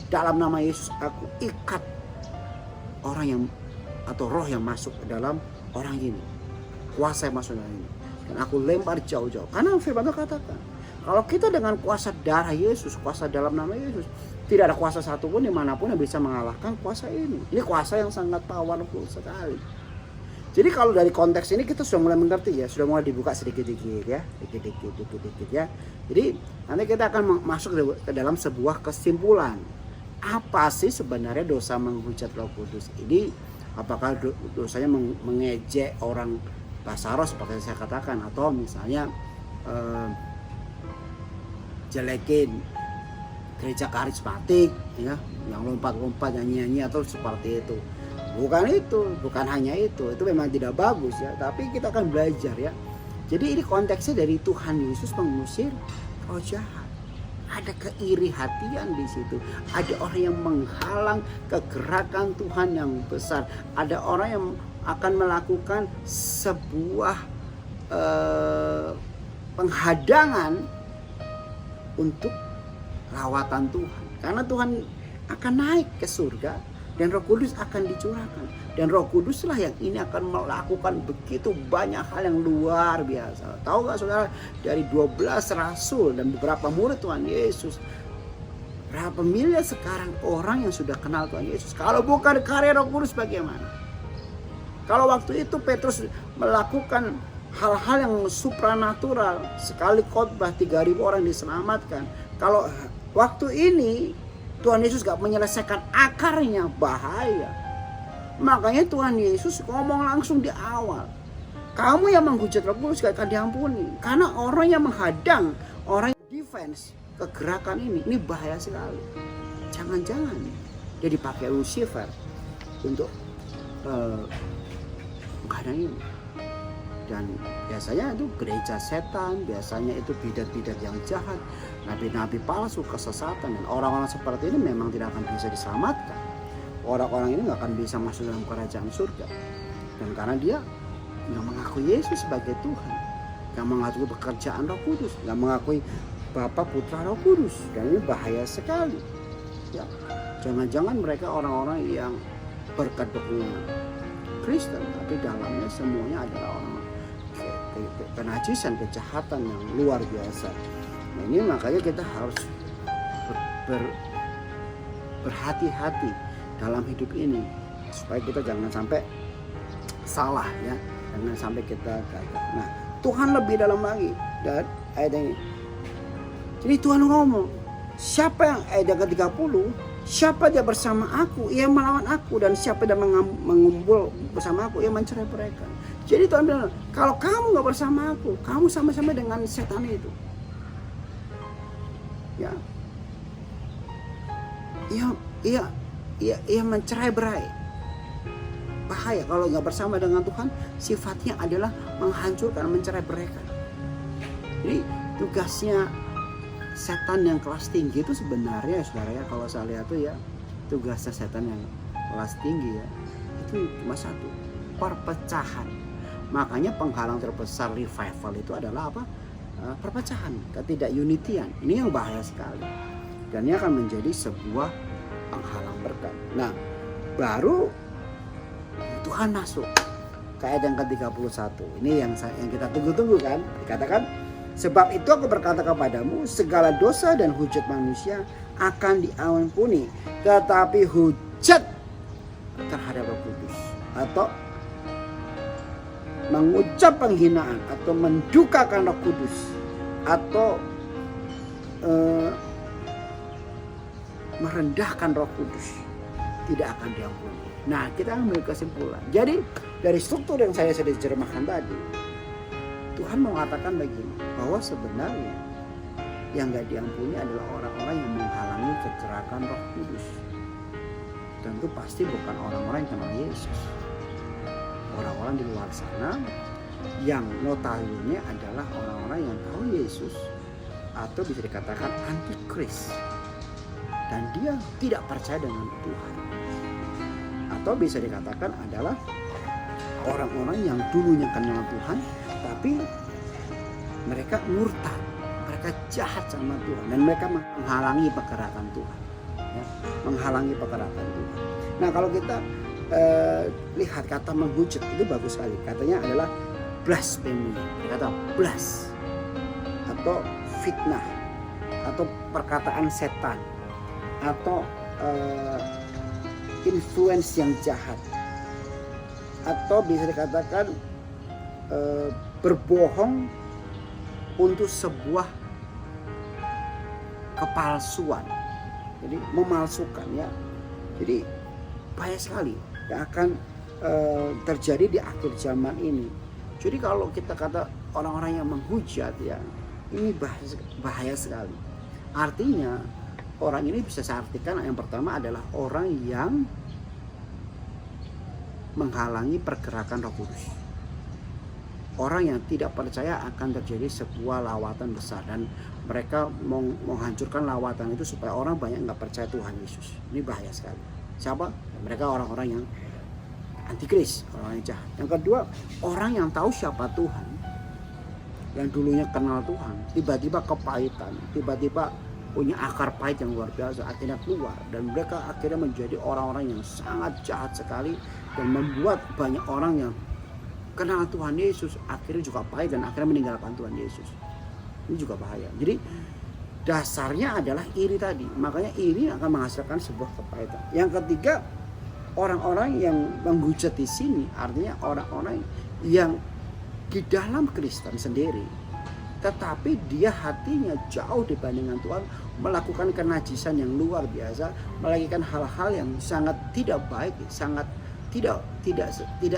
Dalam nama Yesus aku ikat orang yang atau roh yang masuk ke dalam orang ini, kuasa yang masuk dalam ini, dan aku lempar jauh-jauh. Karena firman Tuhan katakan, kalau kita dengan kuasa darah Yesus, kuasa dalam nama Yesus, tidak ada kuasa satupun dimanapun yang bisa mengalahkan kuasa ini. Ini kuasa yang sangat powerful sekali. Jadi kalau dari konteks ini kita sudah mulai mengerti ya, sudah mulai dibuka sedikit-sedikit ya, dikit-dikit ya. Jadi nanti kita akan masuk ke dalam sebuah kesimpulan. Apa sih sebenarnya dosa menghujat Roh Kudus ini? Apakah dosanya mengejek orang Basaro seperti yang saya katakan, atau misalnya jelekin gereja karismatik ya, yang lompat-lompat nyanyi-nyanyi atau seperti itu. Bukan itu, bukan hanya itu memang tidak bagus ya, tapi kita akan belajar ya. Jadi ini konteksnya dari Tuhan Yesus mengusir roh jahat. Ada keiri hatian di situ. Ada orang yang menghalang kegerakan Tuhan yang besar. Ada orang yang akan melakukan sebuah penghadangan untuk lawatan Tuhan. Karena Tuhan akan naik ke surga dan Roh Kudus akan dicurahkan. Dan Roh Kuduslah yang ini akan melakukan begitu banyak hal yang luar biasa. Tahu gak saudara, dari 12 rasul dan beberapa murid Tuhan Yesus, berapa miliar sekarang orang yang sudah kenal Tuhan Yesus? Kalau bukan karya Roh Kudus bagaimana? Kalau waktu itu Petrus melakukan hal-hal yang supranatural, sekali khotbah 3.000 orang diselamatkan. Kalau waktu ini Tuhan Yesus gak menyelesaikan akarnya, bahaya. Makanya Tuhan Yesus ngomong langsung di awal, kamu yang menghujat Roh Kudus gak akan diampuni. Karena orang yang menghadang, orang yang defense kegerakan ini bahaya sekali. Jangan-jangan dia dipakai Lucifer untuk menghadang ini. Dan biasanya itu gereja setan, biasanya itu bidat-bidat yang jahat, nabi-nabi palsu, kesesatan. Dan orang-orang seperti ini memang tidak akan bisa diselamatkan. Orang-orang ini gak akan bisa masuk dalam kerajaan surga. Dan karena dia gak mengakui Yesus sebagai Tuhan, gak mengakui pekerjaan Roh Kudus, gak mengakui Bapa, Putra, Roh Kudus. Dan ini bahaya sekali ya. Jangan-jangan mereka orang-orang yang berkedoknya Kristen, tapi dalamnya semuanya adalah orang penajisan, kejahatan yang luar biasa. Nah ini makanya kita harus berhati-hati dalam hidup ini supaya kita jangan sampai salah ya, jangan sampai kita gagal. Nah Tuhan lebih dalam lagi dan ayat ini. Jadi Tuhan ngomong, siapa yang ayat ke-30, siapa dia bersama aku, ia melawan aku, dan siapa dia mengumpul bersama aku, ia mencerai-beraikan. Jadi Tuhan bilang, kalau kamu gak bersama aku, kamu sama-sama dengan setan itu. Ya, ia mencerai-berai. Bahaya kalau gak bersama dengan Tuhan, sifatnya adalah menghancurkan, mencerai-beraikan. Jadi tugasnya setan yang kelas tinggi itu sebenarnya, saudara ya, kalau saya lihat tuh ya, tugasnya setan yang kelas tinggi ya, itu cuma satu, perpecahan. Makanya penghalang terbesar revival itu adalah apa? Perpecahan, ketidakunitan. Ini yang bahaya sekali. Dan ini akan menjadi sebuah penghalang berkat. Nah, baru Tuhan masuk ke ayat yang ke-31. Ini yang kita tunggu-tunggu kan. Dikatakan, sebab itu aku berkata kepadamu, segala dosa dan hujat manusia akan diampuni, tetapi hujat terhadap Roh Kudus atau mengucap penghinaan atau mendukakan Roh Kudus atau merendahkan Roh Kudus tidak akan diampuni. Nah, kita ambil kesimpulan. Jadi dari struktur yang saya sudah terjemahkan tadi, Tuhan mengatakan begini, bahwa sebenarnya yang gak diampuni adalah orang-orang yang menghalangi kecerakan Roh Kudus. Tentu pasti bukan orang-orang yang kenal Yesus. Orang-orang di luar sana yang notabene adalah orang-orang yang tahu Yesus atau bisa dikatakan antikris, dan dia tidak percaya dengan Tuhan, atau bisa dikatakan adalah orang-orang yang dulunya kenal Tuhan tapi mereka murtad, mereka jahat sama Tuhan, dan mereka menghalangi pergerakan Tuhan ya, menghalangi pergerakan Tuhan. Nah kalau kita lihat kata menghujat itu bagus sekali, katanya adalah blasphemy, kata blas atau fitnah atau perkataan setan atau influence yang jahat, atau bisa dikatakan berbohong untuk sebuah kepalsuan, jadi memalsukan ya. Jadi bahaya sekali yang akan terjadi di akhir zaman ini. Jadi kalau kita kata orang-orang yang menghujat ya, ini bahaya sekali. Artinya orang ini bisa saya artikan yang pertama adalah orang yang menghalangi pergerakan Roh Kudus. Orang yang tidak percaya akan terjadi sebuah lawatan besar, dan mereka menghancurkan lawatan itu supaya orang banyak nggak percaya Tuhan Yesus. Ini bahaya sekali. Siapa? Mereka orang-orang yang antikris, orang yang jahat. Yang kedua, orang yang tahu siapa Tuhan, yang dulunya kenal Tuhan, tiba-tiba kepahitan, tiba-tiba punya akar pahit yang luar biasa, akhirnya keluar, dan mereka akhirnya menjadi orang-orang yang sangat jahat sekali, dan membuat banyak orang yang kenal Tuhan Yesus akhirnya juga pahit dan akhirnya meninggalkan Tuhan Yesus. Ini juga bahaya. Jadi dasarnya adalah iri tadi, makanya iri akan menghasilkan sebuah kepahitan. Yang ketiga, orang-orang yang menghujat di sini artinya orang-orang yang di dalam Kristen sendiri, tetapi dia hatinya jauh dibandingkan Tuhan, melakukan kenajisan yang luar biasa, melakukan hal-hal yang sangat tidak baik, sangat tidak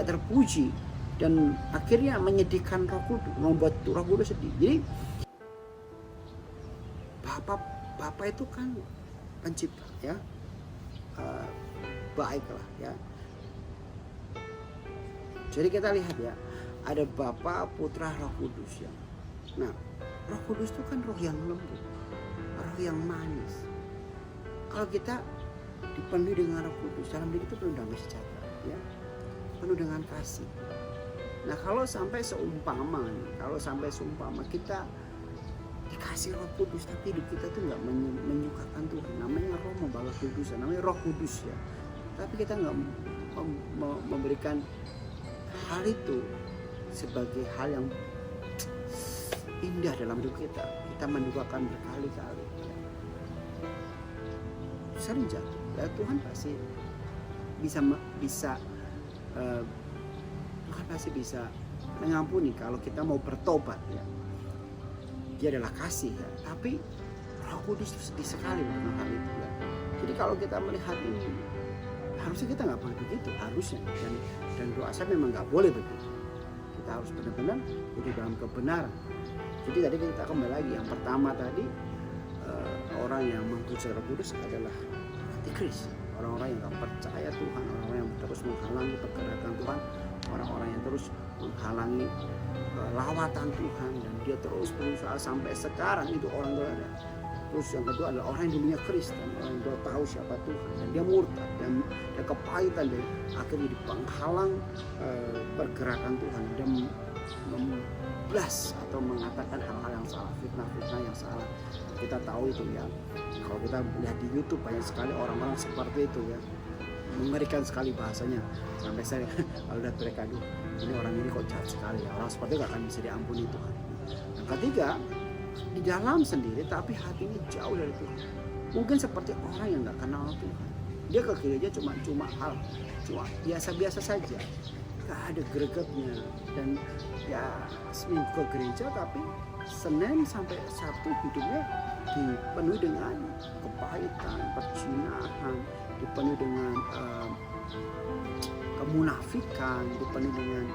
terpuji, dan akhirnya menyedihkan Roh Kudus, membuat Roh Kudus sedih. Jadi Bapa itu kan pencipta, ya, baiklah, ya. Jadi kita lihat, ya, ada Bapa, Putra, Roh Kudus, ya. Nah, Roh Kudus itu kan roh yang lembut, roh yang manis. Kalau kita dipenuhi dengan Roh Kudus, dalam diri itu penuh damai sejahtera, ya, penuh dengan kasih. Nah, kalau sampai seumpama kita dikasih Roh Kudus tapi hidup kita tuh nggak menyukakan Tuhan, namanya roh membawa kudusan, namanya Roh Kudus, ya, tapi kita nggak memberikan hal itu sebagai hal yang indah dalam hidup kita mendukakan berkali-kali, ya. Sering jatuh, ya, Tuhan pasti Tuhan pasti bisa mengampuni kalau kita mau bertobat, ya. Dia adalah kasih, ya. Tapi Roh Kudus itu sedih sekali dengan hal itu, ya. Jadi kalau kita melihat ini, harusnya kita nggak boleh begitu, harusnya, dan doa saya memang nggak boleh begitu. Kita harus benar-benar hidup dalam kebenaran. Jadi tadi kita kembali lagi, yang pertama tadi, orang yang menghujat Roh Kudus adalah antikris, orang-orang yang nggak percaya Tuhan, orang-orang yang terus menghalangi pergerakan Tuhan, orang-orang yang terus menghalangi lawatan Tuhan, dan dia terus berusaha sampai sekarang itu orang itu ada. Terus yang kedua adalah orang yang dulunya Kristen, orang yang sudah tahu siapa Tuhan, dan dia murtad dan kepahitan, dan akhirnya jadi penghalang pergerakan Tuhan, dan memblas atau mengatakan hal-hal yang salah, fitnah-fitnah yang salah. Kita tahu itu, ya, kalau kita lihat di YouTube banyak sekali orang-orang seperti itu, ya, mengerikan sekali bahasanya, sampai saya kalau lihat mereka, aduh, ini orang ini kok jahat sekali, ya, orang seperti itu gak akan bisa diampuni Tuhan. Yang ketiga, di dalam sendiri tapi hatinya jauh dari Tuhan, mungkin seperti orang yang gak kenal Tuhan. Dia ke gereja cuma biasa-biasa saja, gak ada gregetnya, dan ya seminggu ke gereja tapi Senin sampai Sabtu hidupnya dipenuhi dengan kepahitan, perzinahan, dipenuhi dengan kemunafikan, dipenuhi dengan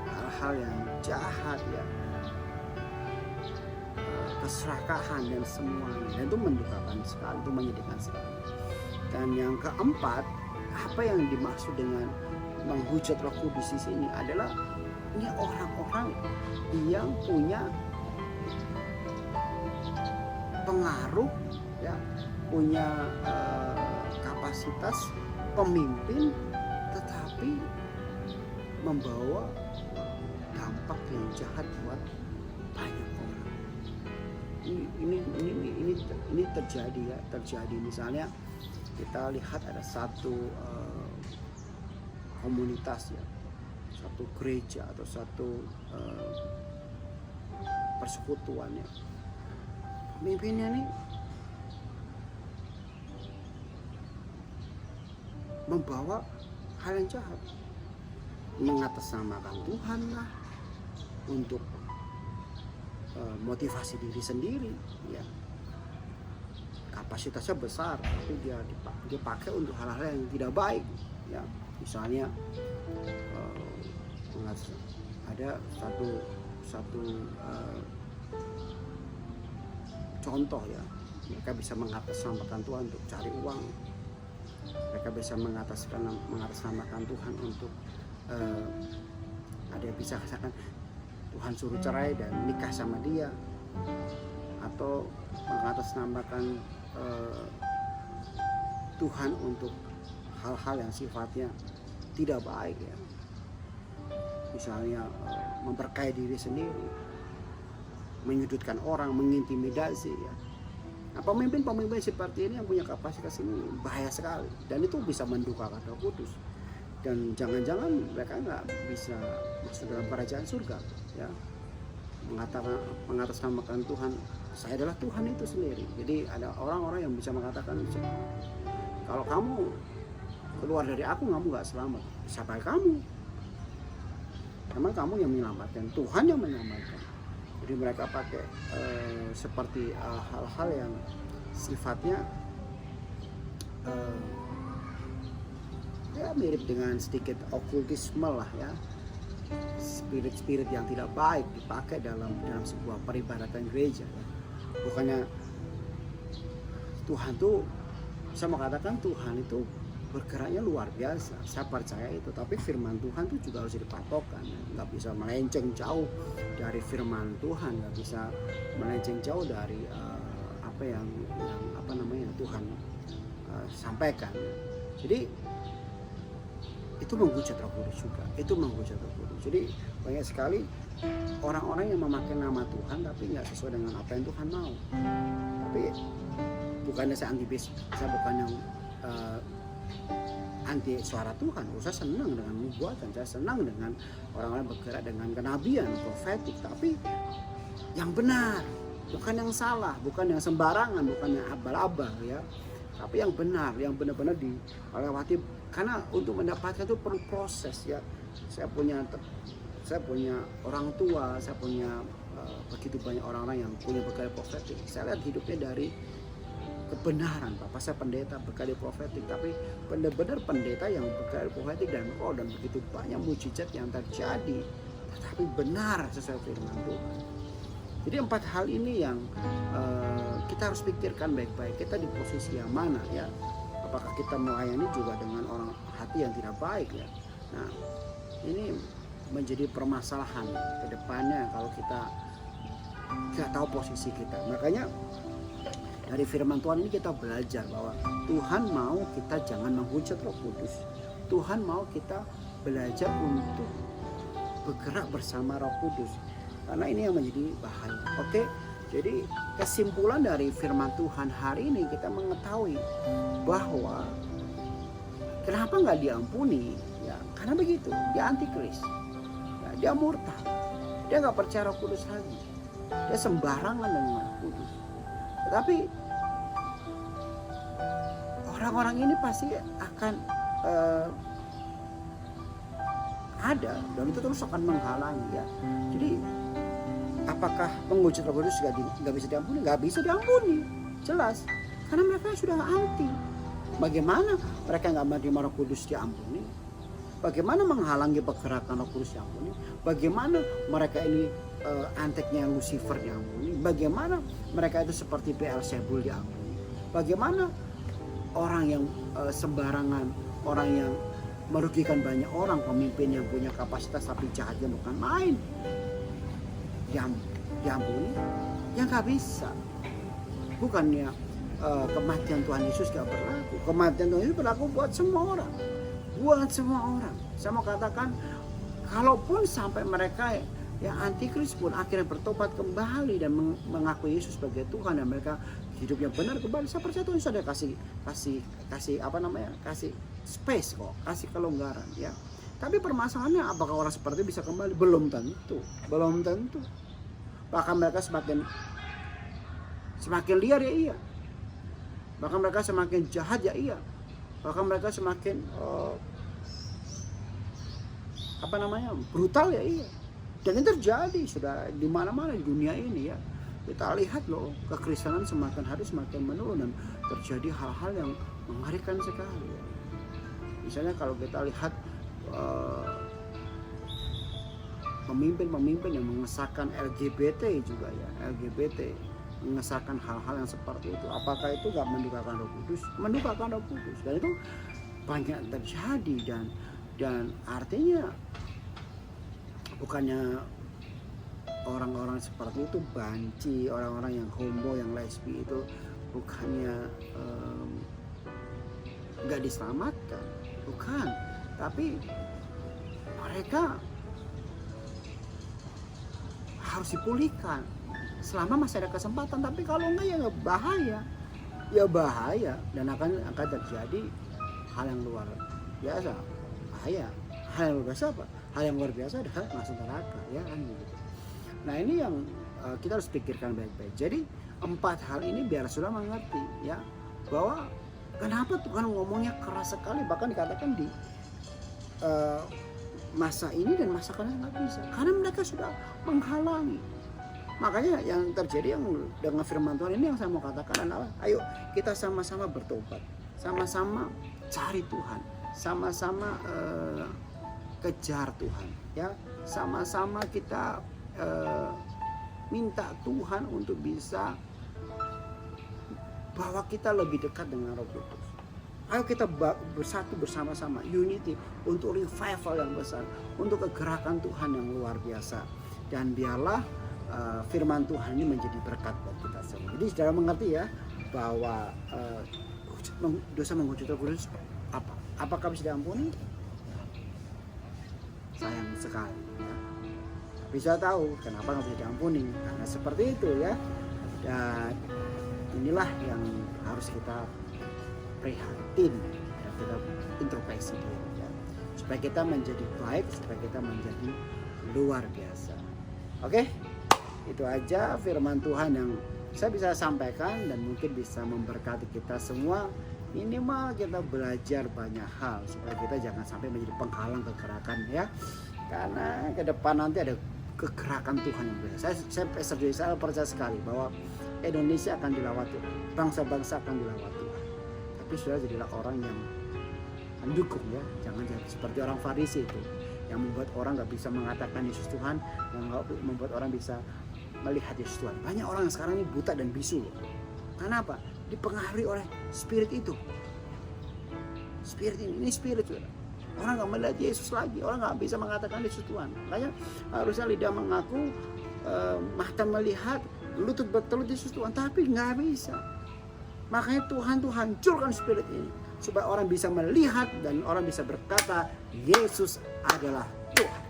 hal-hal yang jahat, ya, keserakahan dan semuanya, dan itu mendukakan sekali, itu menyedihkan sekali. Dan yang keempat, apa yang dimaksud dengan menghujat Roh Kudus di sini adalah ini orang-orang yang punya pengaruh, ya, punya kapasitas pemimpin, tetapi membawa dampak yang jahat buat banyak orang. Ini terjadi, ya, terjadi. Misalnya kita lihat ada satu komunitas, ya, satu gereja atau satu persekutuan, ya, pemimpinnya nih membawa hal yang jahat, mengatasnamakan Tuhan lah untuk motivasi diri sendiri, ya, kapasitasnya besar tapi dia dipakai untuk hal-hal yang tidak baik, ya. Misalnya ada satu contoh, ya, mereka bisa mengatasnamakan Tuhan untuk cari uang, mereka bisa mengatasnamakan Tuhan untuk ada yang bisa katakan Tuhan suruh cerai dan nikah sama dia, atau mengatasnamakan Tuhan untuk hal-hal yang sifatnya tidak baik, ya, misalnya memperkaya diri sendiri, menyudutkan orang, mengintimidasi, ya. Nah, pemimpin seperti ini yang punya kapasitas ini bahaya sekali, dan itu bisa mendukakan Roh Kudus, dan jangan-jangan mereka nggak bisa masuk dalam kerajaan surga, ya. Mengatasnamakan Tuhan, saya adalah Tuhan itu sendiri. Jadi ada orang-orang yang bisa mengatakan, kalau kamu keluar dari aku, kamu nggak selamat. Siapa kamu? Memang kamu yang menyelamatkan, Tuhan yang menyelamatkan. Jadi mereka pakai seperti hal-hal yang sifatnya ya mirip dengan sedikit okultisme lah ya, spirit-spirit yang tidak baik dipakai dalam sebuah peribadatan gereja ya. Bukannya Tuhan tuh, saya mau katakan Tuhan itu bergeraknya luar biasa, saya percaya itu, tapi firman Tuhan tuh juga harus dipatokan ya. Nggak bisa melenceng jauh dari firman Tuhan, nggak bisa melenceng jauh dari apa yang apa namanya Tuhan sampaikan. Jadi itu menghujat Roh Kudus juga, itu menghujat Roh Kudus. Jadi banyak sekali orang-orang yang memakai nama Tuhan tapi nggak sesuai dengan apa yang Tuhan mau. Tapi bukannya saya anti bisnis, saya bukan yang anti suara Tuhan. Saya senang dengan nubuatan, saya senang dengan orang-orang bergerak dengan kenabian, profetik, tapi yang benar, bukan yang salah, bukan yang sembarangan, bukan yang abal-abal ya, tapi yang benar, yang benar-benar dilewati. Karena untuk mendapatkan itu perlu proses ya. Saya punya orang tua, saya punya begitu banyak orang-orang yang punya bekal profetik. Saya lihat hidupnya dari kebenaran. Bapak saya pendeta berkali profetik, tapi benar-benar pendeta yang berkali profetik dan roh, dan begitu banyak mujizat yang terjadi, tetapi benar sesuai firman Tuhan. Jadi 4 hal ini yang kita harus pikirkan baik-baik. Kita di posisi yang mana ya? Apakah kita melayani juga dengan orang hati yang tidak baik ya? Nah, ini menjadi permasalahan ke depannya kalau kita tidak tahu posisi kita. Makanya dari firman Tuhan ini kita belajar bahwa Tuhan mau kita jangan menghujat Roh Kudus. Tuhan mau kita belajar untuk bergerak bersama Roh Kudus. Karena ini yang menjadi bahaya. Oke, jadi kesimpulan dari firman Tuhan hari ini kita mengetahui bahwa kenapa nggak diampuni? Ya, karena begitu, dia antikris, ya, dia murtad, dia nggak percaya Roh Kudus lagi, dia sembarangan dengan Roh Kudus. Tetapi orang-orang ini pasti akan ada, dan itu terus akan menghalangi ya. Jadi apakah penghujat Roh Kudus nggak bisa diampuni? Nggak bisa diampuni, jelas, karena mereka sudah anti. Bagaimana mereka nggak menerima Roh Kudus diampuni? Bagaimana menghalangi pergerakan Roh Kudus diampuni? Bagaimana mereka ini anteknya Lucifer diampuni? Bagaimana mereka itu seperti Beelzebul diampuni? Bagaimana orang yang sembarangan, orang yang merugikan banyak orang, pemimpin yang punya kapasitas tapi jahatnya bukan main, diampuni? Ya nggak bisa. Bukannya kematian Tuhan Yesus gak berlaku. Kematian Tuhan Yesus berlaku buat semua orang. Buat semua orang. Saya mau katakan, kalaupun sampai mereka yang antikris pun akhirnya bertobat kembali dan mengakui Yesus sebagai Tuhan, dan mereka hidupnya benar kembali, saya percaya Tuhan sudah kasih apa namanya, kasih space kok, kasih kelonggaran ya. Tapi permasalahannya, apakah orang seperti itu bisa kembali? Belum tentu. Bahkan mereka semakin liar ya iya. Bahkan mereka semakin jahat ya iya. Bahkan mereka semakin brutal ya iya. Dan itu terjadi sudah di mana-mana di dunia ini ya. Kita lihat loh, kekristenan semakin hari semakin menurun, dan terjadi hal-hal yang mengerikan sekali ya. Misalnya kalau kita lihat pemimpin-pemimpin yang mengesahkan LGBT juga ya, LGBT mengesahkan hal-hal yang seperti itu, apakah itu gak mendukakan Roh Kudus? Mendukakan Roh Kudus, dan itu banyak terjadi, dan artinya bukannya orang-orang seperti itu banci, orang-orang yang homo, yang lesbi itu bukannya gak diselamatkan, bukan, tapi mereka harus dipulihkan selama masih ada kesempatan. Tapi kalau enggak ya bahaya, dan akan terjadi hal yang luar biasa. Bahaya. Hal yang luar biasa apa? Hal yang luar biasa adalah masuk neraka ya kan gitu. Nah ini yang kita harus pikirkan baik-baik. Jadi 4 hal ini biar sudah mengerti ya, bahwa kenapa Tuhan ngomongnya keras sekali, bahkan dikatakan di masa ini dan masa akan nggak bisa, karena mereka sudah menghalangi Makanya yang terjadi yang dengan firman Tuhan ini yang saya mau katakan adalah ayo kita sama-sama bertobat, sama-sama cari Tuhan, sama-sama kejar Tuhan, ya, sama-sama kita minta Tuhan untuk bisa bawa kita lebih dekat dengan Roh Kudus. Ayo kita bersatu bersama-sama, unity, untuk revival yang besar, untuk kegerakan Tuhan yang luar biasa. Dan biarlah firman Tuhan ini menjadi berkat buat kita semua. Jadi saudara mengerti ya bahwa dosa menghujat Roh Kudus apa? Apakah bisa diampuni? Sayang sekali ya. Bisa tahu kenapa nggak bisa diampuni, karena seperti itu ya. Dan inilah yang harus kita prihatin ya, kita introspeksi ya, supaya kita menjadi baik, supaya kita menjadi luar biasa. Oke, itu aja firman Tuhan yang saya bisa sampaikan dan mungkin bisa memberkati kita semua. Minimal kita belajar banyak hal supaya kita jangan sampai menjadi penghalang kegerakan ya, karena ke depan nanti ada kegerakan Tuhan yang besar. Saya percaya sekali bahwa Indonesia akan dilawat Tuhan, bangsa-bangsa akan dilawat Tuhan. Tapi sudah jadilah orang yang mendukung ya, jangan seperti orang Farisi itu yang membuat orang nggak bisa mengatakan Yesus Tuhan, yang membuat orang bisa melihat Yesus Tuhan. Banyak orang yang sekarang ini buta dan bisu loh. Karena apa? Dipengaruhi oleh spirit itu. Spirit ini spirit juga. Orang nggak melihat Yesus lagi, orang nggak bisa mengatakan Yesus Tuhan. Makanya harusnya lidah mengaku, mata melihat, lutut bertelut Yesus Tuhan, tapi nggak bisa. Makanya Tuhan tuh hancurkan spirit ini supaya orang bisa melihat dan orang bisa berkata Yesus adalah Tuhan.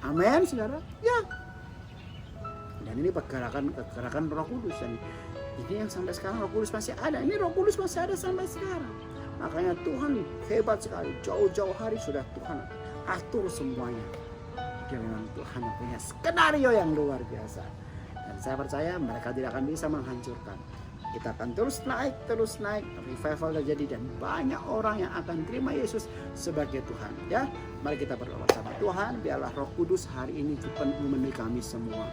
Amin, saudara. Ya. Dan ini pergerakan Roh Kudus, dan ini yang sampai sekarang Roh Kudus masih ada. Ini Roh Kudus masih ada sampai sekarang. Makanya Tuhan hebat sekali. Jauh-jauh hari sudah Tuhan atur semuanya. Dia memang Tuhan yang punya skenario yang luar biasa. Dan saya percaya mereka tidak akan bisa menghancurkan. Kita akan terus naik, revival terjadi, dan banyak orang yang akan terima Yesus sebagai Tuhan. Ya, mari kita berdoa sama Tuhan. Biarlah Roh Kudus hari ini memenuhi kami semua.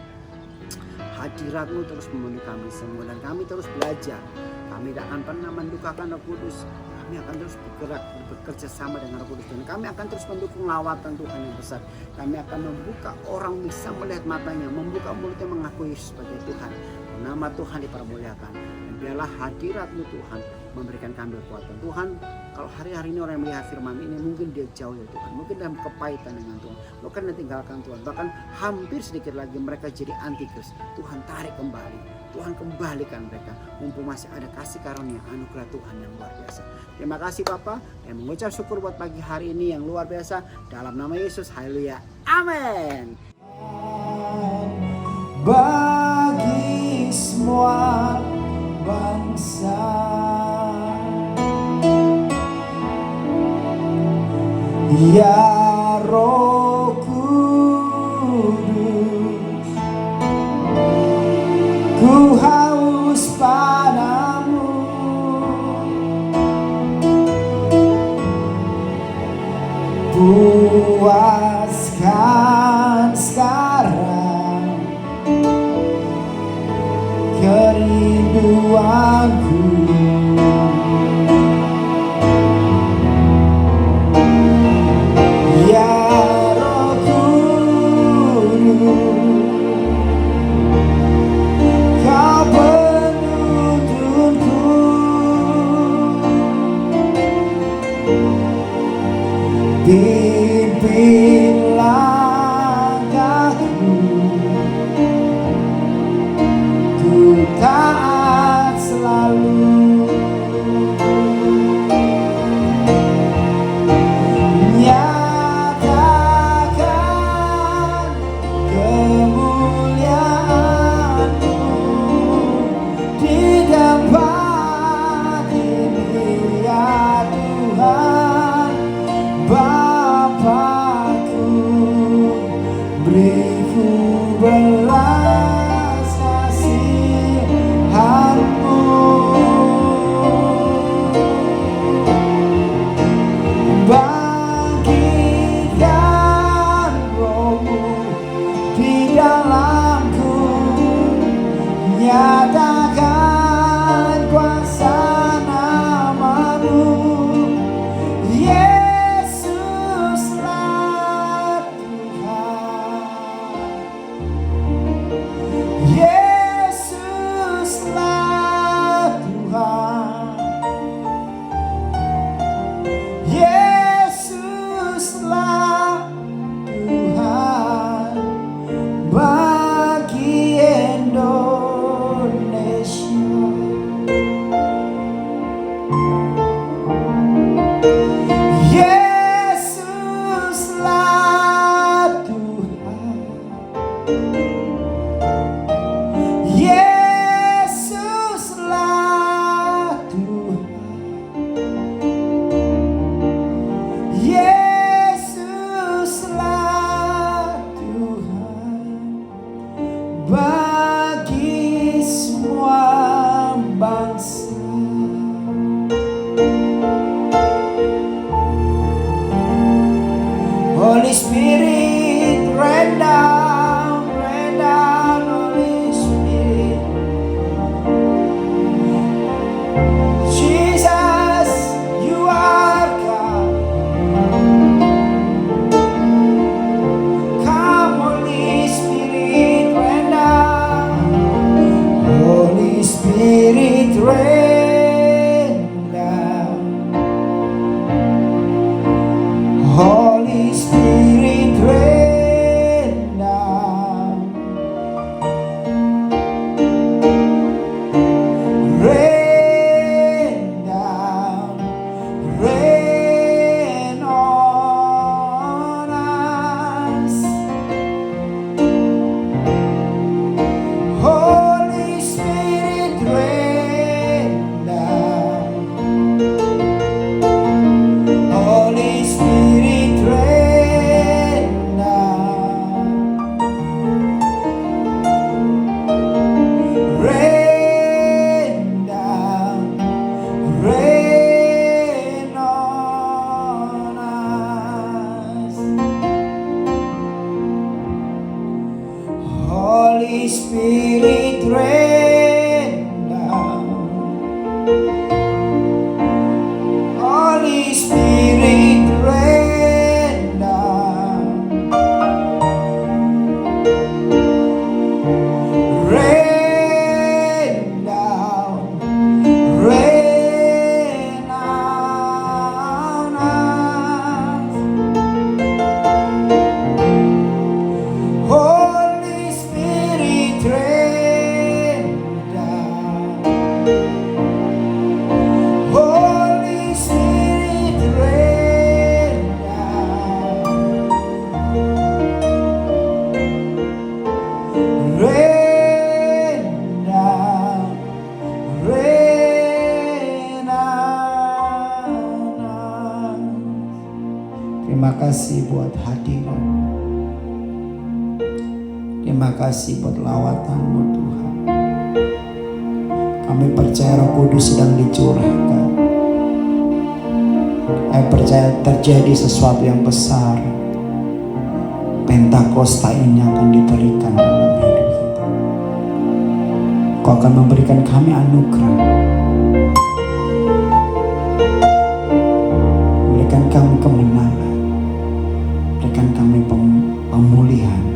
Hadirat-Mu terus memenuhi kami semua, dan kami terus belajar. Kami tidak akan pernah mendukakan Roh Kudus. Kami akan terus bergerak, bekerja sama dengan Roh Kudus, dan kami akan terus mendukung lawatan Tuhan yang besar. Kami akan membuka orang bisa melihat matanya, membuka mulutnya mengakui Yesus sebagai Tuhan. Nama Tuhan dipermuliakan. Dan biarlah hadirat-Mu Tuhan memberikan kami kekuatan. Tuhan, kalau hari-hari ini orang yang melihat firman ini, mungkin dia jauh dari Tuhan, mungkin dalam kepahitan dengan Tuhan, mungkin dia tinggalkan Tuhan, bahkan hampir sedikit lagi mereka jadi antikris. Tuhan tarik kembali, Tuhan kembalikan mereka, mumpung masih ada kasih karunia anugerah Tuhan yang luar biasa. Terima kasih Bapa, yang mengucap syukur buat pagi hari ini yang luar biasa, dalam nama Yesus, haleluya, amin. Bagi semua bangsa, ya Roh Kudus, ku haus padamu. Puaskan sekarang kerinduanku. Pimpin langkahku, ku taat selalu. Nyatakan kemuliaan-Mu di tempat ini ya Tuhan. Bapakku, beriku belas kasihan-Mu. Bangkitkan Roh-Mu di dalamku. Holy Spirit rain down. Holy Spirit rain down. Rain down. Rain on us. Holy Spirit rain down. Holy Spirit rain down. Rain down. Rain on us. Terima kasih buat hadiran. Terima kasih buat lawatan-Mu Tuhan. Kami percaya Roh Kudus sedang dicurahkan. Kami percaya terjadi sesuatu yang besar. Pentakosta ini akan diberikan dalam hidup kita. Kau akan memberikan kami anugerah. Berikan kami kemenangan. Berikan kami pemulihan.